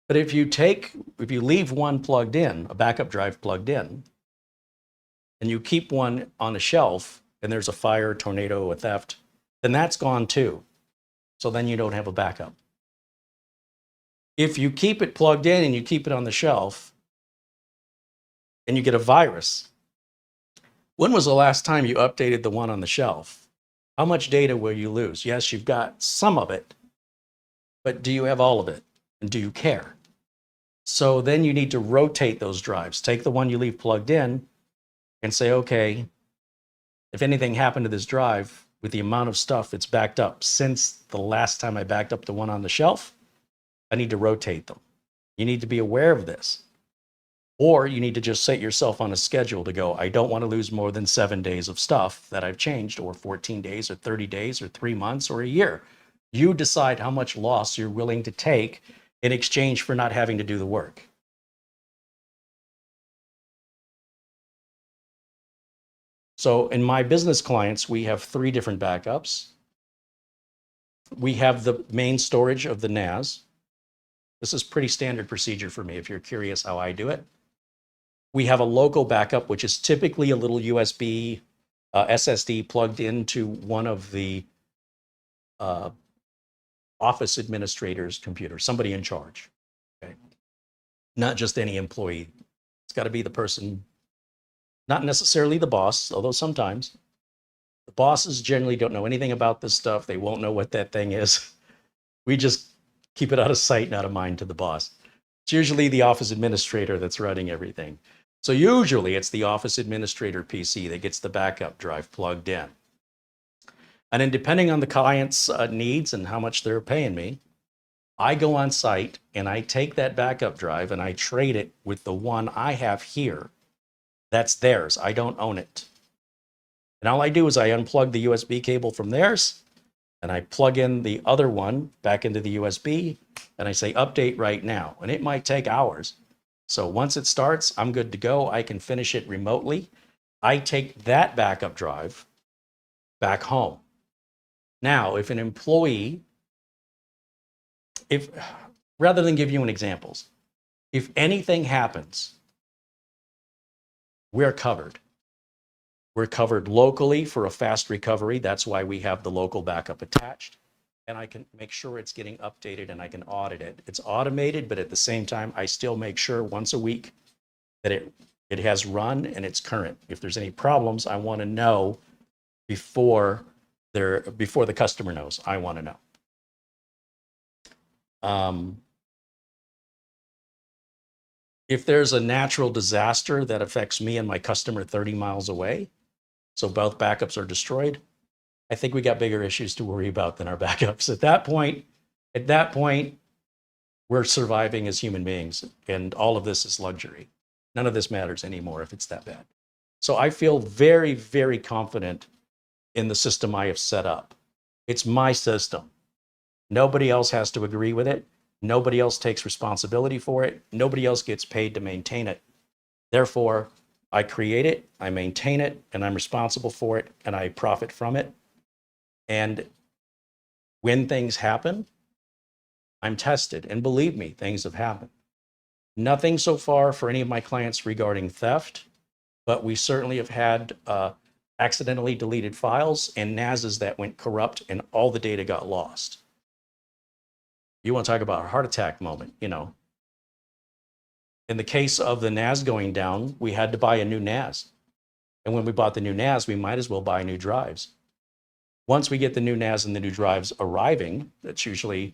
But if you leave one plugged in, a backup drive plugged in, and you keep one on a shelf and there's a fire, tornado, a theft, then that's gone too. So then you don't have a backup. If you keep it plugged in and you keep it on the shelf and you get a virus, when was the last time you updated the one on the shelf? How much data will you lose? Yes, you've got some of it, but do you have all of it? And do you care? So then you need to rotate those drives. Take the one you leave plugged in and say, okay, if anything happened to this drive with the amount of stuff it's backed up since the last time I backed up the one on the shelf, I need to rotate them. You need to be aware of this. Or you need to just set yourself on a schedule to go, I don't want to lose more than 7 days of stuff that I've changed, or 14 days, or 30 days, or 3 months, or a year. You decide how much loss you're willing to take in exchange for not having to do the work. So in my business clients, we have 3 different backups. We have the main storage of the NAS. This is pretty standard procedure for me if you're curious how I do it. We have a local backup, which is typically a little USB SSD plugged into one of the office administrator's computer, somebody in charge. Okay? Not just any employee. It's got to be the person, not necessarily the boss, although sometimes. The bosses generally don't know anything about this stuff. They won't know what that thing is. We just keep it out of sight and out of mind to the boss. It's usually the office administrator that's running everything. So usually it's the office administrator PC that gets the backup drive plugged in. And then depending on the client's needs and how much they're paying me, I go on site and I take that backup drive and I trade it with the one I have here. That's theirs. I don't own it. And all I do is I unplug the USB cable from theirs and I plug in the other one back into the USB and I say update right now. And it might take hours. So once it starts, I'm good to go. I can finish it remotely. I take that backup drive back home. Now, if an employee, rather than give you an examples, if anything happens, we're covered. We're covered locally for a fast recovery. That's why we have the local backup attached. And I can make sure it's getting updated and I can audit it. It's automated, but at the same time, I still make sure once a week that it has run and it's current. If there's any problems, I want to know before the customer knows. I want to know. If there's a natural disaster that affects me and my customer 30 miles away, so both backups are destroyed, I think we got bigger issues to worry about than our backups. At that point, we're surviving as human beings, and all of this is luxury. None of this matters anymore if it's that bad. So I feel very, very confident in the system I have set up. It's my system. Nobody else has to agree with it. Nobody else takes responsibility for it. Nobody else gets paid to maintain it. Therefore, I create it, I maintain it, and I'm responsible for it, and I profit from it. And when things happen, I'm tested. And believe me, things have happened. Nothing so far for any of my clients regarding theft, but we certainly have had accidentally deleted files and NASs that went corrupt and all the data got lost. You want to talk about a heart attack moment, you know. In the case of the NAS going down, we had to buy a new NAS. And when we bought the new NAS, we might as well buy new drives. Once we get the new NAS and the new drives arriving, that's usually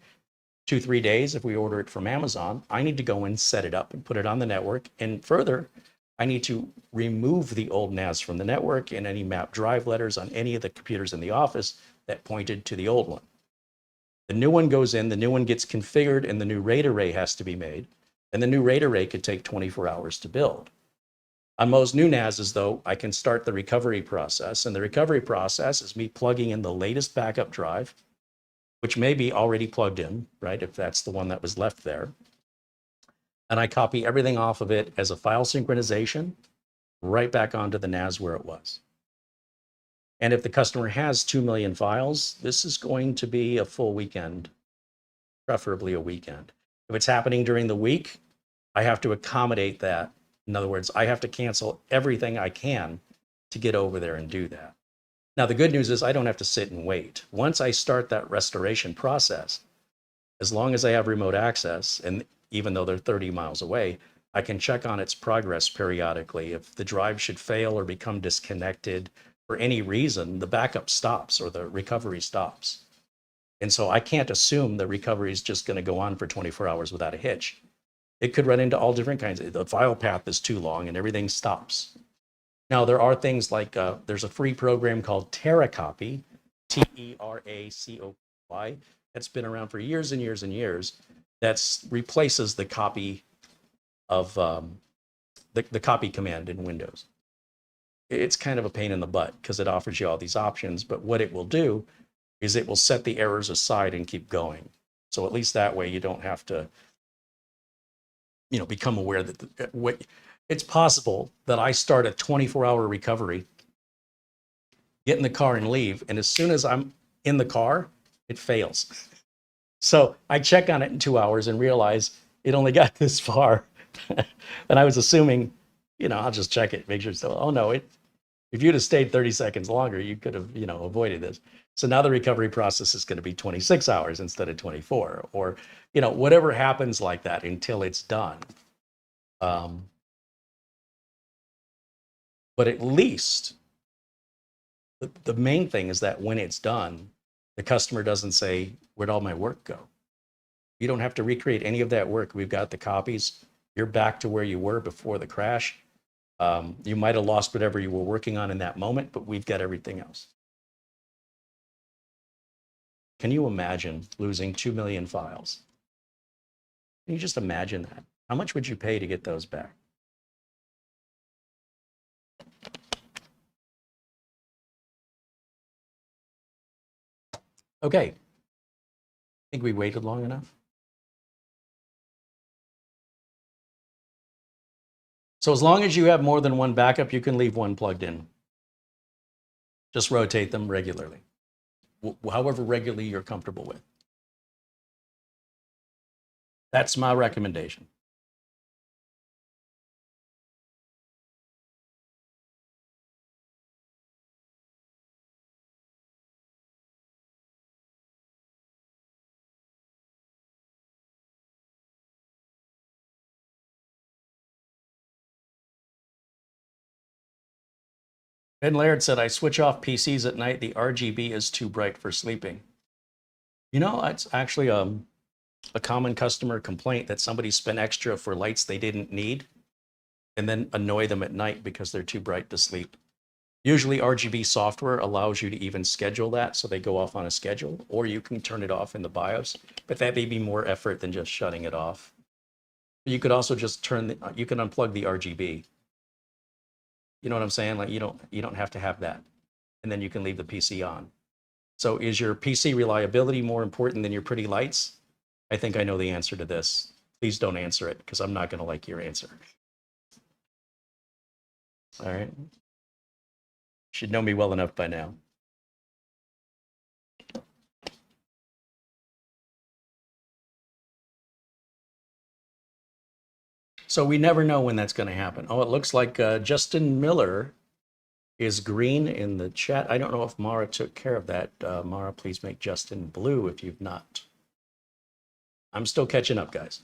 2-3 days if we order it from Amazon, I need to go and set it up and put it on the network. And further, I need to remove the old NAS from the network and any map drive letters on any of the computers in the office that pointed to the old one. The new one goes in, the new one gets configured, and the new RAID array has to be made. And the new RAID array could take 24 hours to build. On most new NASs, though, I can start the recovery process. And the recovery process is me plugging in the latest backup drive, which may be already plugged in, right, if that's the one that was left there. And I copy everything off of it as a file synchronization right back onto the NAS where it was. And if the customer has 2 million files, this is going to be a full weekend, preferably a weekend. If it's happening during the week, I have to accommodate that. In other words, I have to cancel everything I can to get over there and do that. Now, the good news is I don't have to sit and wait. Once I start that restoration process, as long as I have remote access, and even though they're 30 miles away, I can check on its progress periodically. If the drive should fail or become disconnected for any reason, the backup stops or the recovery stops. And so I can't assume the recovery is just going to go on for 24 hours without a hitch. It could run into all different kinds of, the file path is too long and everything stops. Now, there are things like, there's a free program called TerraCopy, TerraCopy, that's been around for years and years and years, that replaces the copy of the copy command in Windows. It's kind of a pain in the butt because it offers you all these options, but what it will do is it will set the errors aside and keep going. So at least that way you don't have to, you know, become aware that it's possible that I start a 24-hour recovery, get in the car and leave, and as soon as I'm in the car, it fails. So I check on it in 2 hours and realize it only got this far. And I was assuming, you know, I'll just check it, make sure it's still, oh no, if you'd have stayed 30 seconds longer, you could have, you know, avoided this. So now the recovery process is going to be 26 hours instead of 24, or, you know, whatever happens like that until it's done. But at least the main thing is that when it's done, the customer doesn't say, where'd all my work go? You don't have to recreate any of that work. We've got the copies. You're back to where you were before the crash. You might have lost whatever you were working on in that moment, but we've got everything else. Can you imagine losing 2 million files? Can you just imagine that? How much would you pay to get those back? Okay. I think we waited long enough. So as long as you have more than one backup, you can leave one plugged in. Just rotate them regularly, however regularly you're comfortable with. That's my recommendation. Ben Laird said, I switch off PCs at night. The RGB is too bright for sleeping. You know, it's actually a common customer complaint that somebody spent extra for lights they didn't need and then annoy them at night because they're too bright to sleep. Usually RGB software allows you to even schedule that so they go off on a schedule, or you can turn it off in the BIOS, but that may be more effort than just shutting it off. You could also just you can unplug the RGB. You know what I'm saying? Like you don't have to have that. And then you can leave the PC on. So is your PC reliability more important than your pretty lights? I think I know the answer to this. Please don't answer it because I'm not going to like your answer. All right. Should know me well enough by now. So we never know when that's going to happen. Oh, it looks like Justin Miller is green in the chat. I don't know if Mara took care of that. Mara, please make Justin blue if you've not. I'm still catching up, guys.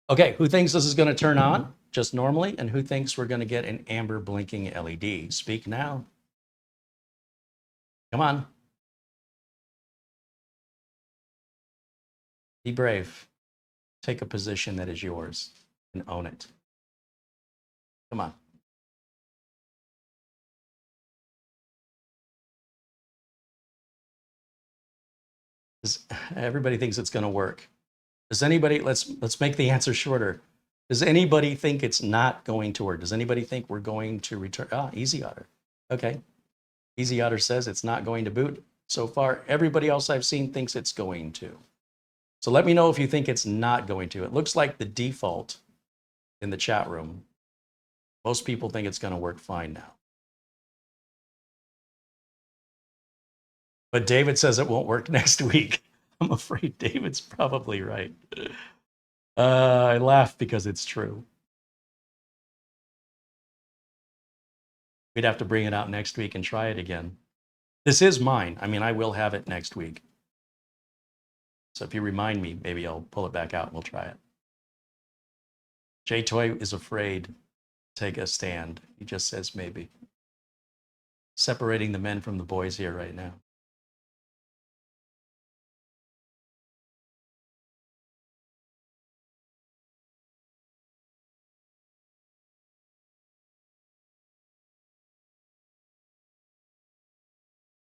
Okay, who thinks this is going to turn on just normally? And who thinks we're going to get an amber blinking LED? Speak now. Come on. Be brave. Take a position that is yours and own it. Come on. Everybody thinks it's going to work. Does anybody, let's make the answer shorter. Does anybody think it's not going to work? Does anybody think we're going to return? Easy Otter. Okay. Easy Otter says it's not going to boot. So far, everybody else I've seen thinks it's going to. So let me know if you think it's not going to. It looks like the default in the chat room. Most people think it's going to work fine now. But David says it won't work next week. I'm afraid David's probably right. I laugh because it's true. We'd have to bring it out next week and try it again. This is mine. I mean, I will have it next week. So if you remind me, maybe I'll pull it back out and we'll try it. J-Toy is afraid to take a stand. He just says maybe. Separating the men from the boys here right now.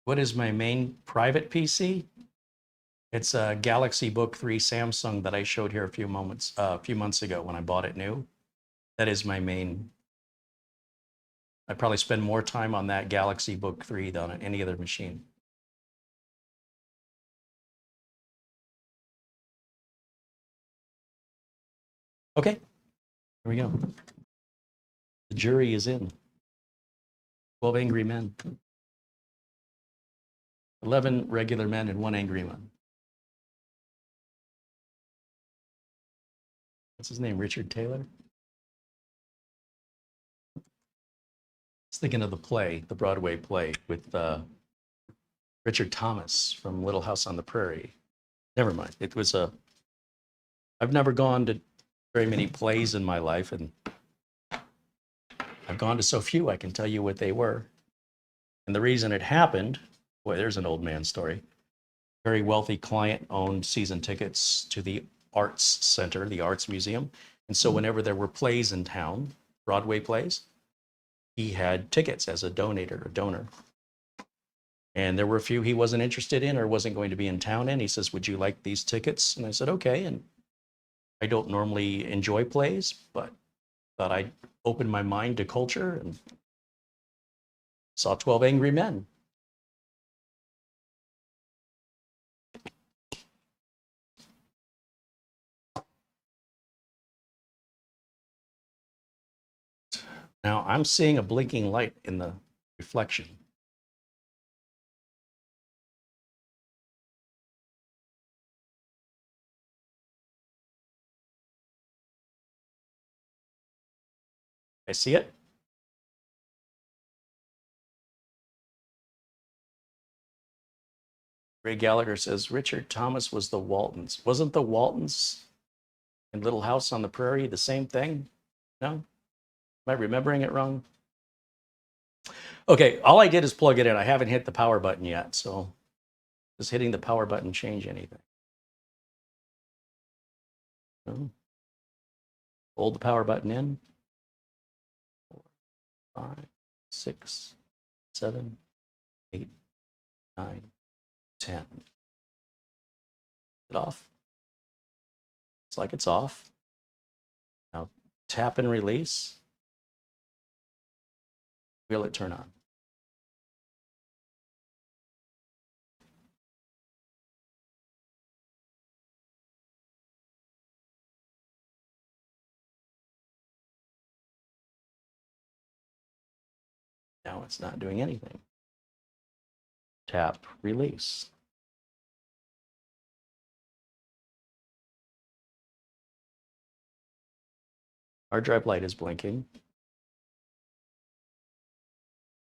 What is my main private PC? It's a Galaxy Book 3 Samsung that I showed here a few months ago when I bought it new. That is my main. I probably spend more time on that Galaxy Book 3 than on any other machine. Okay, here we go. The jury is in. 12 angry men. 11 regular men and 1 angry man. What's his name? Richard Taylor? I was thinking of the play, the Broadway play with Richard Thomas from Little House on the Prairie. Never mind. It was I've never gone to very many plays in my life, and I've gone to so few I can tell you what they were. And the reason it happened, boy, there's an old man story. very wealthy client owned season tickets to the Arts Center, the Arts Museum. And so whenever there were plays in town, Broadway plays, he had tickets as a donor. And there were a few he wasn't interested in or wasn't going to be in town in. He says, would you like these tickets? And I said, okay. And I don't normally enjoy plays, but thought I'd open my mind to culture and saw 12 Angry Men. Now I'm seeing a blinking light in the reflection. I see it. Ray Gallagher says, Richard Thomas was the Waltons. Wasn't the Waltons in Little House on the Prairie the same thing? No? Am I remembering it wrong? Okay, all I did is plug it in. I haven't hit the power button yet, so does hitting the power button change anything? No. Hold the power button in. 4, 5, 6, 7, 8, 9, 10. It off. It's like it's off. Now tap and release. Will it turn on? Now it's not doing anything. Tap, release. Hard drive light is blinking.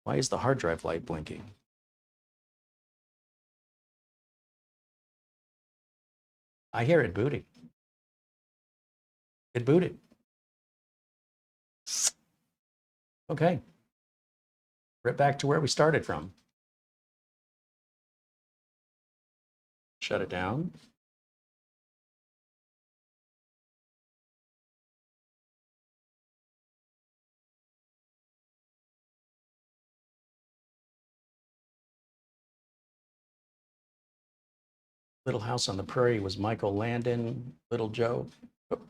Why is the hard drive light blinking? I hear it booting. It booted. Okay. Right back to where we started from. Shut it down. Little House on the Prairie was Michael Landon, Little Joe. But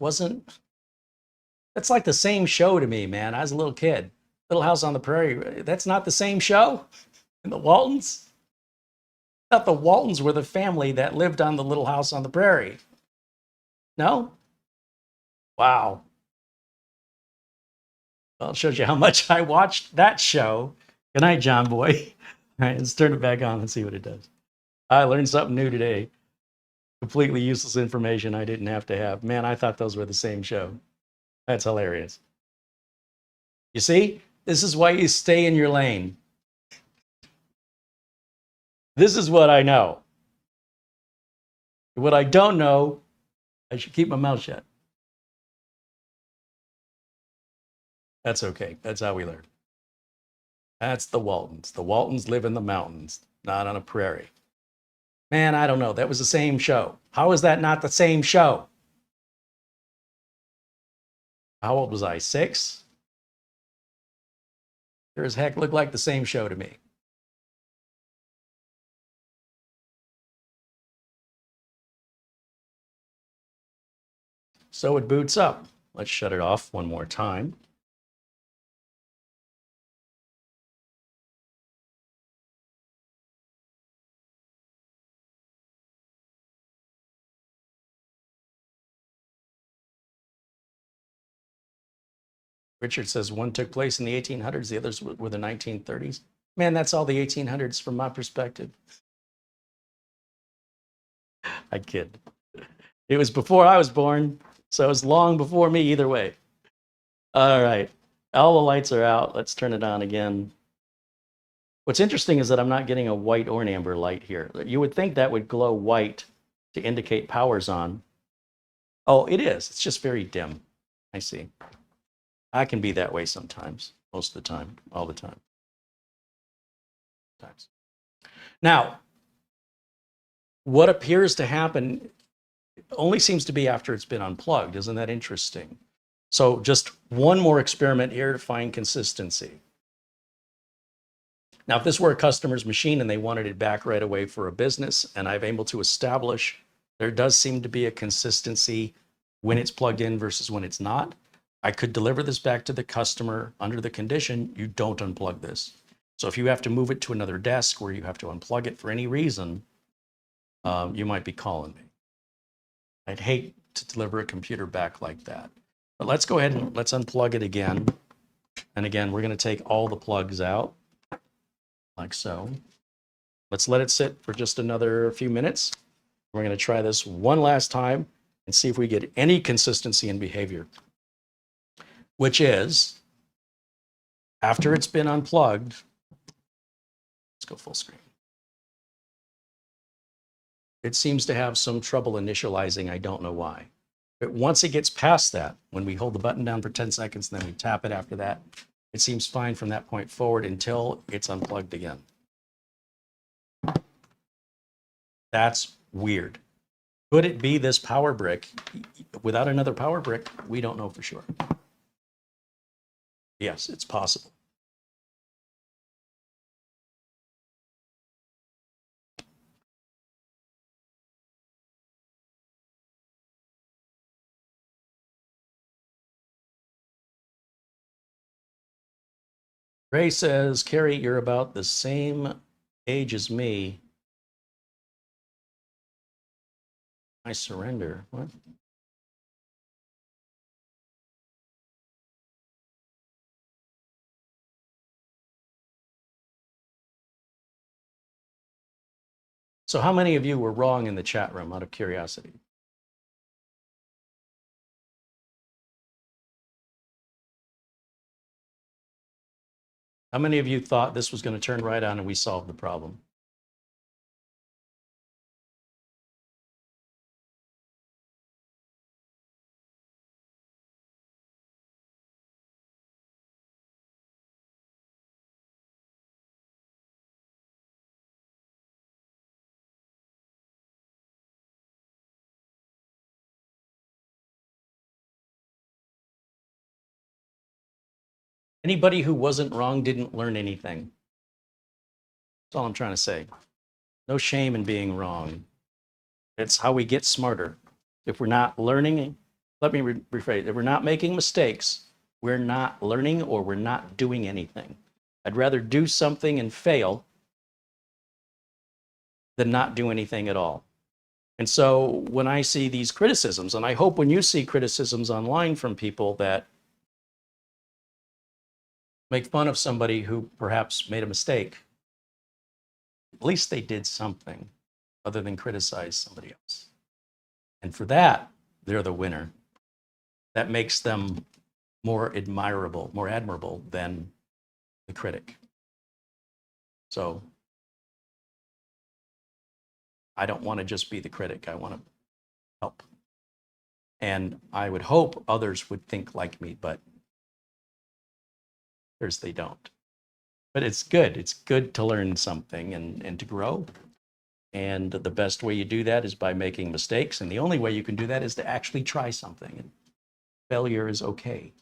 that's like the same show to me, man. I was a little kid. Little House on the Prairie, that's not the same show? And the Waltons? I thought the Waltons were the family that lived on the Little House on the Prairie. No? Wow. Well, it shows you how much I watched that show. Good night, John Boy. All right, let's turn it back on and see what it does. I learned something new today. Completely useless information I didn't have to have. Man, I thought those were the same show. That's hilarious. You see, this is why you stay in your lane. This is what I know. What I don't know, I should keep my mouth shut. That's okay. That's how we learn. That's the Waltons. The Waltons live in the mountains, not on a prairie. Man, I don't know. That was the same show. How is that not the same show? How old was I? 6? Sure as heck looked like the same show to me. So it boots up. Let's shut it off one more time. Richard says one took place in the 1800s, the others were the 1930s. Man, that's all the 1800s from my perspective. I kid. It was before I was born, so it was long before me either way. All right, all the lights are out. Let's turn it on again. What's interesting is that I'm not getting a white or an amber light here. You would think that would glow white to indicate power's on. Oh, it is. It's just very dim. I see. I can be that way sometimes, most of the time, all the time. Now, what appears to happen only seems to be after it's been unplugged. Isn't that interesting? So just one more experiment here to find consistency. Now, if this were a customer's machine and they wanted it back right away for a business, and I'm able to establish there does seem to be a consistency when it's plugged in versus when it's not, I could deliver this back to the customer under the condition you don't unplug this. So if you have to move it to another desk where you have to unplug it for any reason, you might be calling me. I'd hate to deliver a computer back like that. But let's go ahead and let's unplug it again. And again, we're going to take all the plugs out like so. Let's let it sit for just another few minutes. We're going to try this one last time and see if we get any consistency in behavior, which is after it's been unplugged. Let's go full screen. It seems to have some trouble initializing. I don't know why. But once it gets past that, when we hold the button down for 10 seconds, and then we tap it after that, it seems fine from that point forward until it's unplugged again. That's weird. Could it be this power brick? Without another power brick, we don't know for sure. Yes, it's possible. Ray says, Carey, you're about the same age as me. I surrender. What? So how many of you were wrong in the chat room out of curiosity? How many of you thought this was going to turn right on and we solved the problem? Anybody who wasn't wrong didn't learn anything. That's all I'm trying to say. No shame in being wrong. It's how we get smarter. If we're not learning, let me rephrase, if we're not making mistakes, we're not learning or we're not doing anything. I'd rather do something and fail than not do anything at all. And so when I see these criticisms, and I hope when you see criticisms online from people that make fun of somebody who perhaps made a mistake, at least they did something other than criticize somebody else. And for that, they're the winner. That makes them more admirable, more admirable than the critic. So I don't want to just be the critic. I want to help. And I would hope others would think like me, but they don't. But it's good. It's good to learn something and to grow. And the best way you do that is by making mistakes. And the only way you can do that is to actually try something. And failure is okay.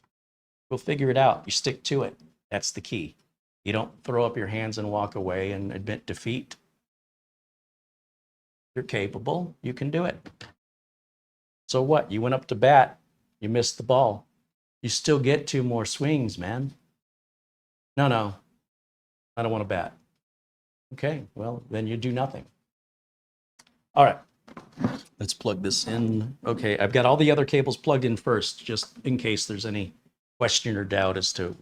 We'll figure it out. You stick to it. That's the key. You don't throw up your hands and walk away and admit defeat. You're capable. You can do it. So what? You went up to bat. You missed the ball. You still get 2 more swings, man. No, I don't want to bat. Okay, well, then you do nothing. All right, let's plug this in. Okay, I've got all the other cables plugged in first, just in case there's any question or doubt as to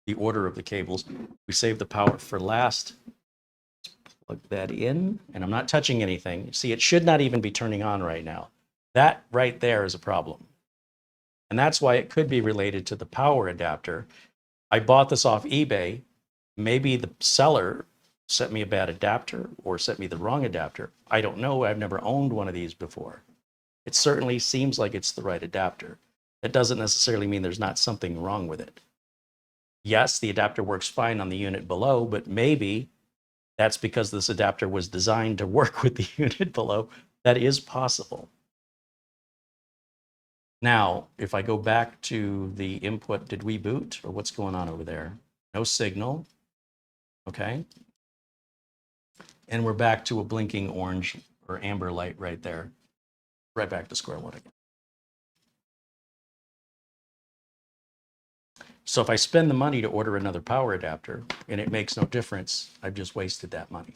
the order of the cables. We save the power for last. Let's plug that in, and I'm not touching anything. See, it should not even be turning on right now. That right there is a problem. And that's why it could be related to the power adapter. I bought this off eBay. Maybe the seller sent me a bad adapter or sent me the wrong adapter. I don't know. I've never owned one of these before. It certainly seems like it's the right adapter. That doesn't necessarily mean there's not something wrong with it. Yes, the adapter works fine on the unit below, but maybe That's because this adapter was designed to work with the unit below. That is possible. Now, if I go back to the input, did we boot or what's going on over there? No signal. Okay. And we're back to a blinking orange or amber light right there. Right back to square one again. So if I spend the money to order another power adapter and it makes no difference, I've just wasted that money.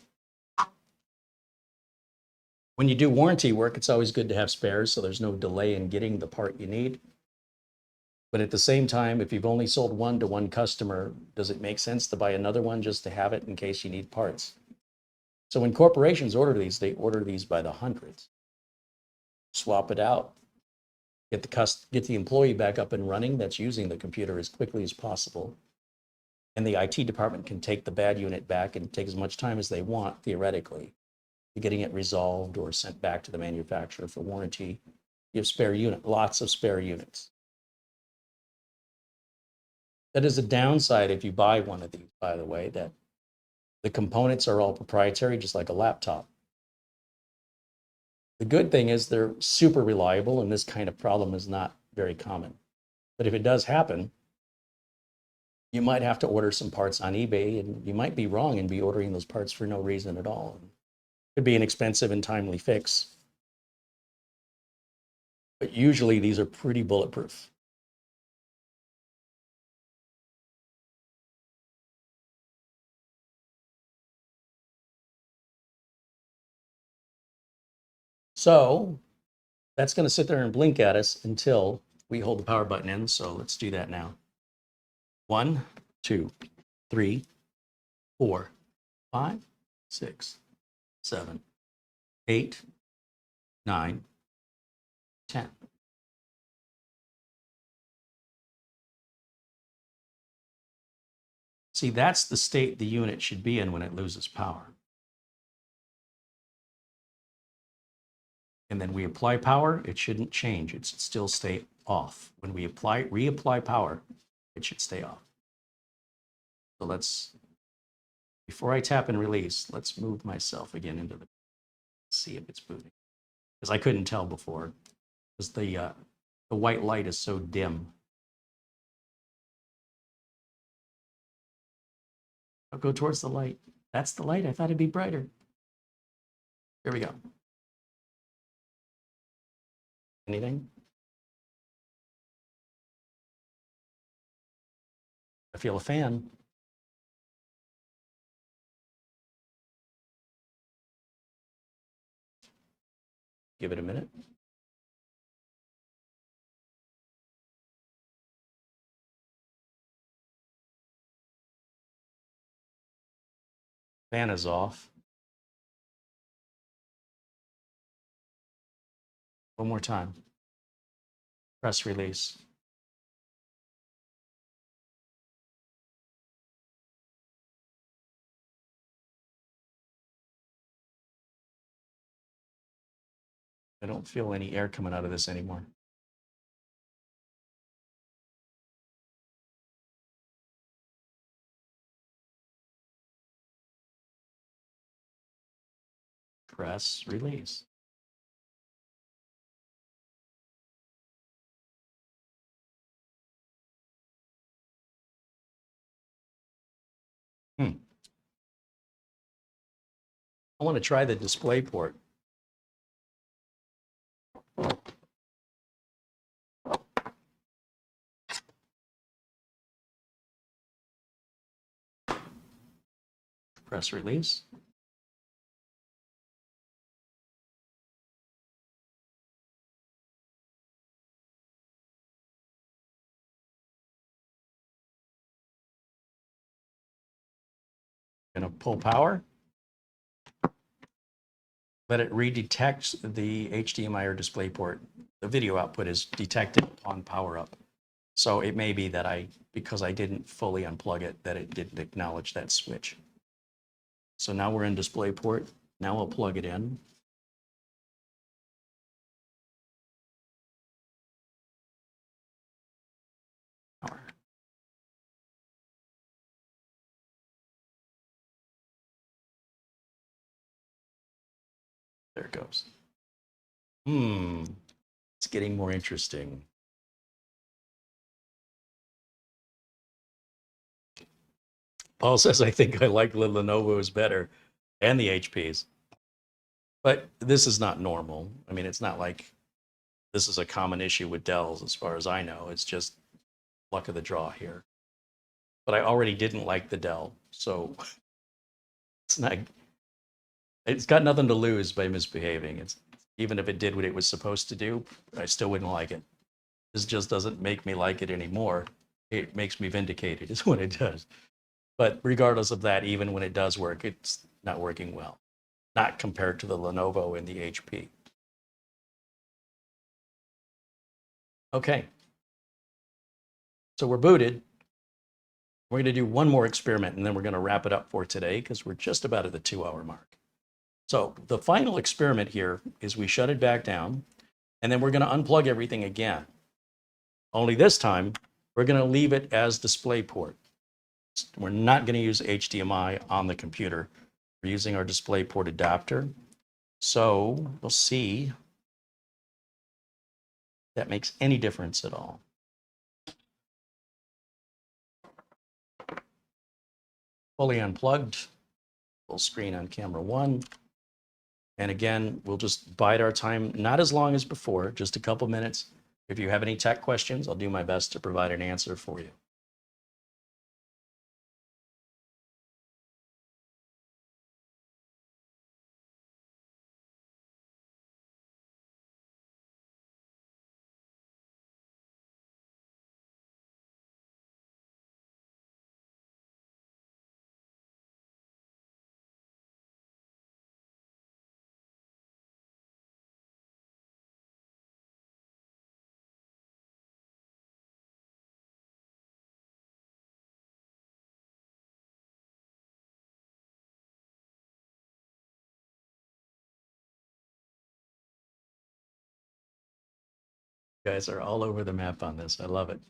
When you do warranty work, it's always good to have spares so there's no delay in getting the part you need. But at the same time, if you've only sold one to one customer, does it make sense to buy another one just to have it in case you need parts? So when corporations order these, they order these by the hundreds. Swap it out. Get the employee back up and running that's using the computer as quickly as possible. And the IT department can take the bad unit back and take as much time as they want, theoretically, to getting it resolved or sent back to the manufacturer for warranty. You have spare unit, lots of spare units. That is a downside if you buy one of these, by the way, that the components are all proprietary, just like a laptop. The good thing is they're super reliable, and this kind of problem is not very common. But if it does happen, you might have to order some parts on eBay, and you might be wrong and be ordering those parts for no reason at all. It could be an expensive and timely fix. But usually these are pretty bulletproof. So that's going to sit there and blink at us until we hold the power button in. So let's do that now. 1, 2, 3, 4, 5, 6, 7, 8, 9, 10. See, that's the state the unit should be in when it loses power. And then we apply power, it shouldn't change. It should still stay off. When we reapply power, it should stay off. So let's, before I tap and release, let's move myself again into the, see if it's booting. Because I couldn't tell before, because the white light is so dim. I'll go towards the light. That's the light. I thought it'd be brighter. Here we go. Anything? I feel a fan. Give it a minute. Fan is off. One more time. Press release. I don't feel any air coming out of this anymore. Press release. I want to try the display port. Press release. Going to pull power. Let it redetect the HDMI or display port. The video output is detected on power up. So it may be that because I didn't fully unplug it, that it didn't acknowledge that switch. So now we're in display port. Now I'll plug it in. Power. There it goes. It's getting more interesting. Paul says, I think I like the Lenovo's better and the HPs. But this is not normal. I mean, it's not like this is a common issue with Dells, as far as I know. It's just luck of the draw here. But I already didn't like the Dell, so it's got nothing to lose by misbehaving. It's even if it did what it was supposed to do, I still wouldn't like it. This just doesn't make me like it anymore. It makes me vindicated, is what it does. But regardless of that, even when it does work, it's not working well. Not compared to the Lenovo and the HP. Okay. So we're booted. We're going to do one more experiment and then we're going to wrap it up for today because we're just about at the 2-hour mark. So the final experiment here is we shut it back down and then we're going to unplug everything again. Only this time, we're going to leave it as DisplayPort. We're not going to use HDMI on the computer. We're using our DisplayPort adapter. So we'll see if that makes any difference at all. Fully unplugged, full screen on camera 1. And again, we'll just bide our time, not as long as before, just a couple minutes. If you have any tech questions, I'll do my best to provide an answer for you. You guys are all over the map on this. I love it.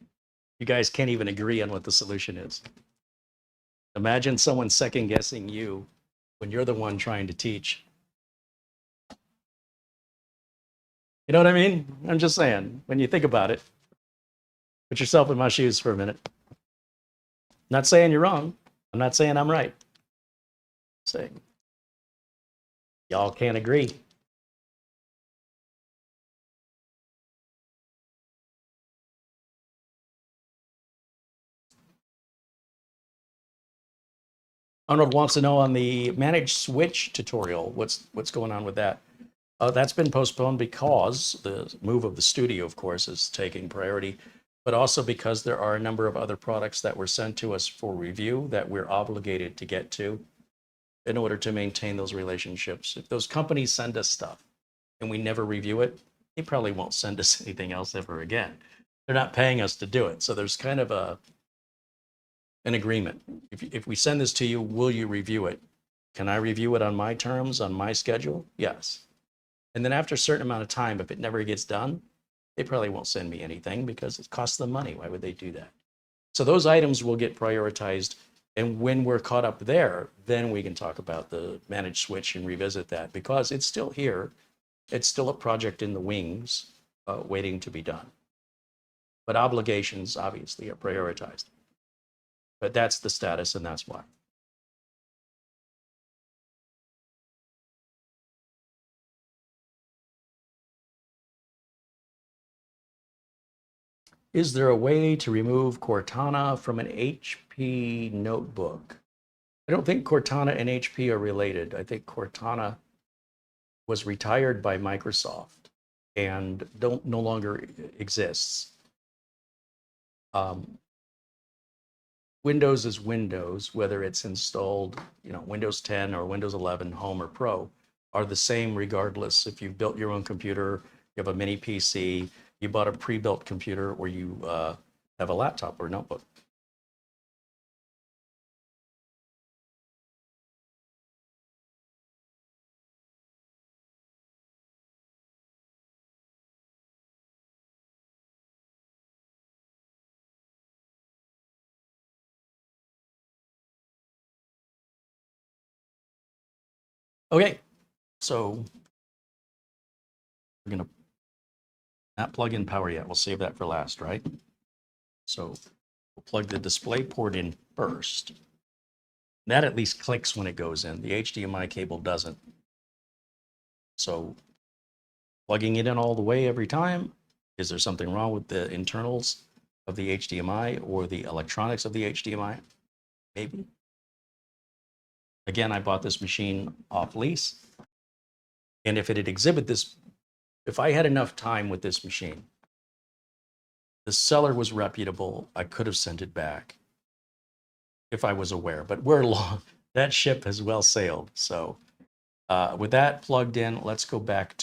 You guys can't even agree on what the solution is. Imagine someone second guessing you when you're the one trying to teach. You know what I mean? I'm just saying, when you think about it, put yourself in my shoes for a minute. I'm not saying you're wrong. I'm not saying I'm right. I'm saying y'all can't agree. Arnold wants to know on the managed switch tutorial, what's going on with that? That's been postponed because the move of the studio, of course, is taking priority, but also because there are a number of other products that were sent to us for review that we're obligated to get to in order to maintain those relationships. If those companies send us stuff and we never review it, they probably won't send us anything else ever again. They're not paying us to do it. So there's kind of an agreement. If we send this to you, will you review it? Can I review it on my terms, on my schedule? Yes. And then after a certain amount of time, if it never gets done, they probably won't send me anything because it costs them money. Why would they do that? So those items will get prioritized. And when we're caught up there, then we can talk about the managed switch and revisit that because it's still here. It's still a project in the wings waiting to be done. But obligations obviously are prioritized. But that's the status and that's why. Is there a way to remove Cortana from an HP notebook? I don't think Cortana and HP are related. I think Cortana was retired by Microsoft and no longer exists. Windows is Windows, whether it's installed, Windows 10 or Windows 11 Home or Pro are the same regardless if you've built your own computer, you have a mini PC, you bought a pre-built computer, or you have a laptop or notebook. Okay, so We're going to not plug in power yet. We'll save that for last, right? So we'll plug the display port in first. That at least clicks when it goes in. The HDMI cable doesn't. So plugging it in all the way every time. Is there something wrong with the internals of the HDMI or the electronics of the HDMI? Maybe. Again, I bought this machine off lease. And if it had exhibited this, if I had enough time with this machine, the seller was reputable, I could have sent it back if I was aware. But we're long. That ship has well sailed. So with that plugged in, let's go back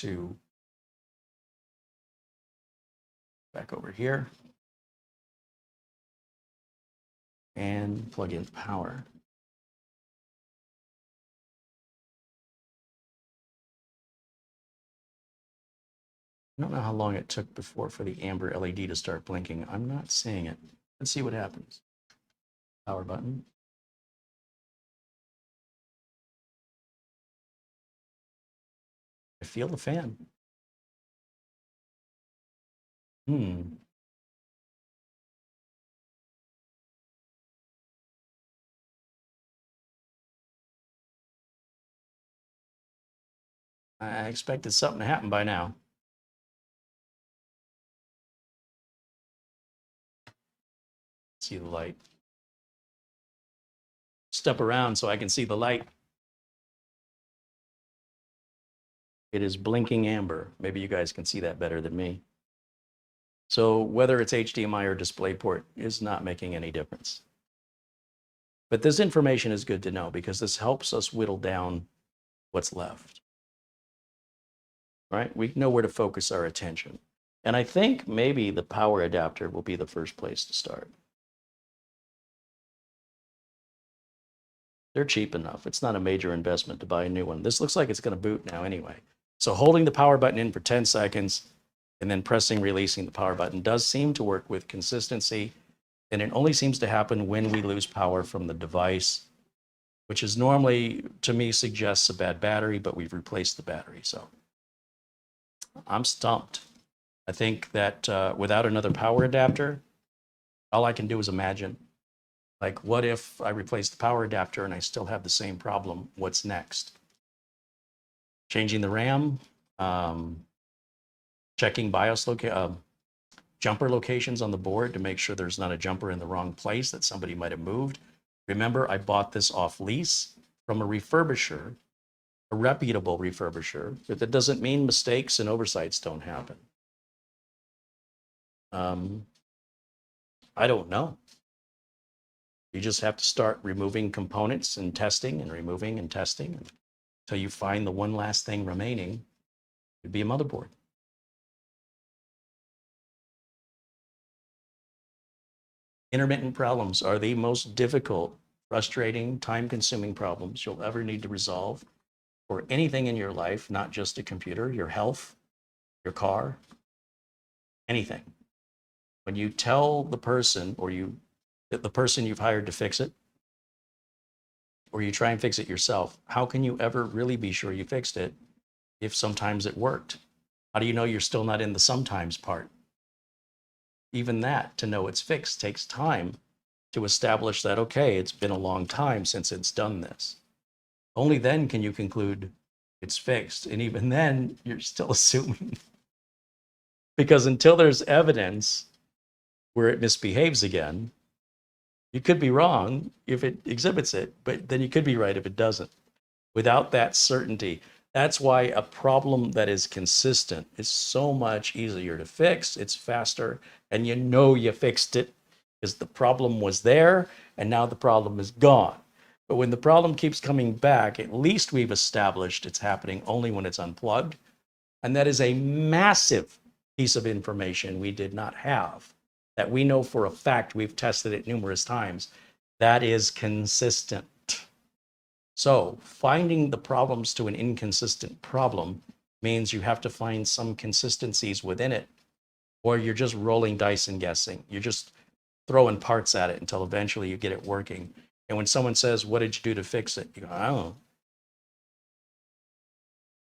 over here and plug in power. I don't know how long it took before for the amber LED to start blinking. I'm not seeing it. Let's see what happens. Power button. I feel the fan. I expected something to happen by now. See the light. Step around so I can see the light. It is blinking amber. Maybe you guys can see that better than me. So whether it's HDMI or DisplayPort is not making any difference. But this information is good to know because this helps us whittle down what's left. Right? We know where to focus our attention. And I think maybe the power adapter will be the first place to start. They're cheap enough. It's not a major investment to buy a new one. This looks like it's going to boot now anyway. So holding the power button in for 10 seconds and then releasing the power button does seem to work with consistency. And it only seems to happen when we lose power from the device, which is normally, to me, suggests a bad battery, but we've replaced the battery. So I'm stumped. I think that without another power adapter, all I can do is imagine. Like, what if I replace the power adapter and I still have the same problem? What's next? Changing the RAM, checking BIOS jumper locations on the board to make sure there's not a jumper in the wrong place that somebody might have moved. Remember, I bought this off lease from a refurbisher, a reputable refurbisher, but that doesn't mean mistakes and oversights don't happen. I don't know. You just have to start removing components and testing and removing and testing until you find the one last thing remaining. It'd be a motherboard. Intermittent problems are the most difficult, frustrating, time-consuming problems you'll ever need to resolve for anything in your life, not just a computer, your health, your car, anything. When you tell the person the person you've hired to fix it, or you try and fix it yourself, how can you ever really be sure you fixed it if sometimes it worked? How do you know you're still not in the sometimes part? Even that, to know it's fixed, takes time to establish that, okay, it's been a long time since it's done this. Only then can you conclude it's fixed. And even then, you're still assuming. Because until there's evidence where it misbehaves again, you could be wrong if it exhibits it, but then you could be right if it doesn't. Without that certainty, that's why a problem that is consistent is so much easier to fix. It's faster, and you know you fixed it because the problem was there, and now the problem is gone. But when the problem keeps coming back, at least we've established it's happening only when it's unplugged. And that is a massive piece of information we did not have, that we know for a fact, we've tested it numerous times, that is consistent. So finding the problems to an inconsistent problem means you have to find some consistencies within it, or you're just rolling dice and guessing. You're just throwing parts at it until eventually you get it working. And when someone says, what did you do to fix it? You go, I don't know.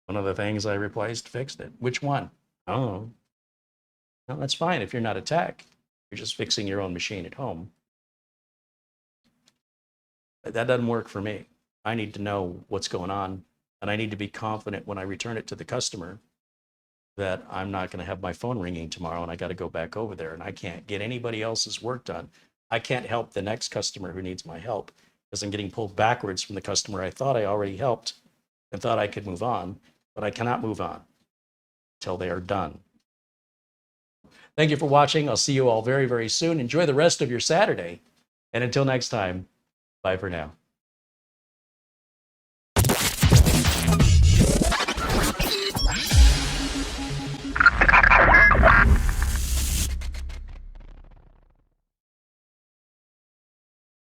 One of the things I replaced fixed it. Which one? Oh, well, that's fine if you're not a tech. You're just fixing your own machine at home. That doesn't work for me. I need to know what's going on, and I need to be confident when I return it to the customer that I'm not going to have my phone ringing tomorrow and I got to go back over there and I can't get anybody else's work done. I can't help the next customer who needs my help because I'm getting pulled backwards from the customer I thought I already helped and thought I could move on, but I cannot move on until they are done. Thank you for watching. I'll see you all very, very soon. Enjoy the rest of your Saturday. And until next time, bye for now.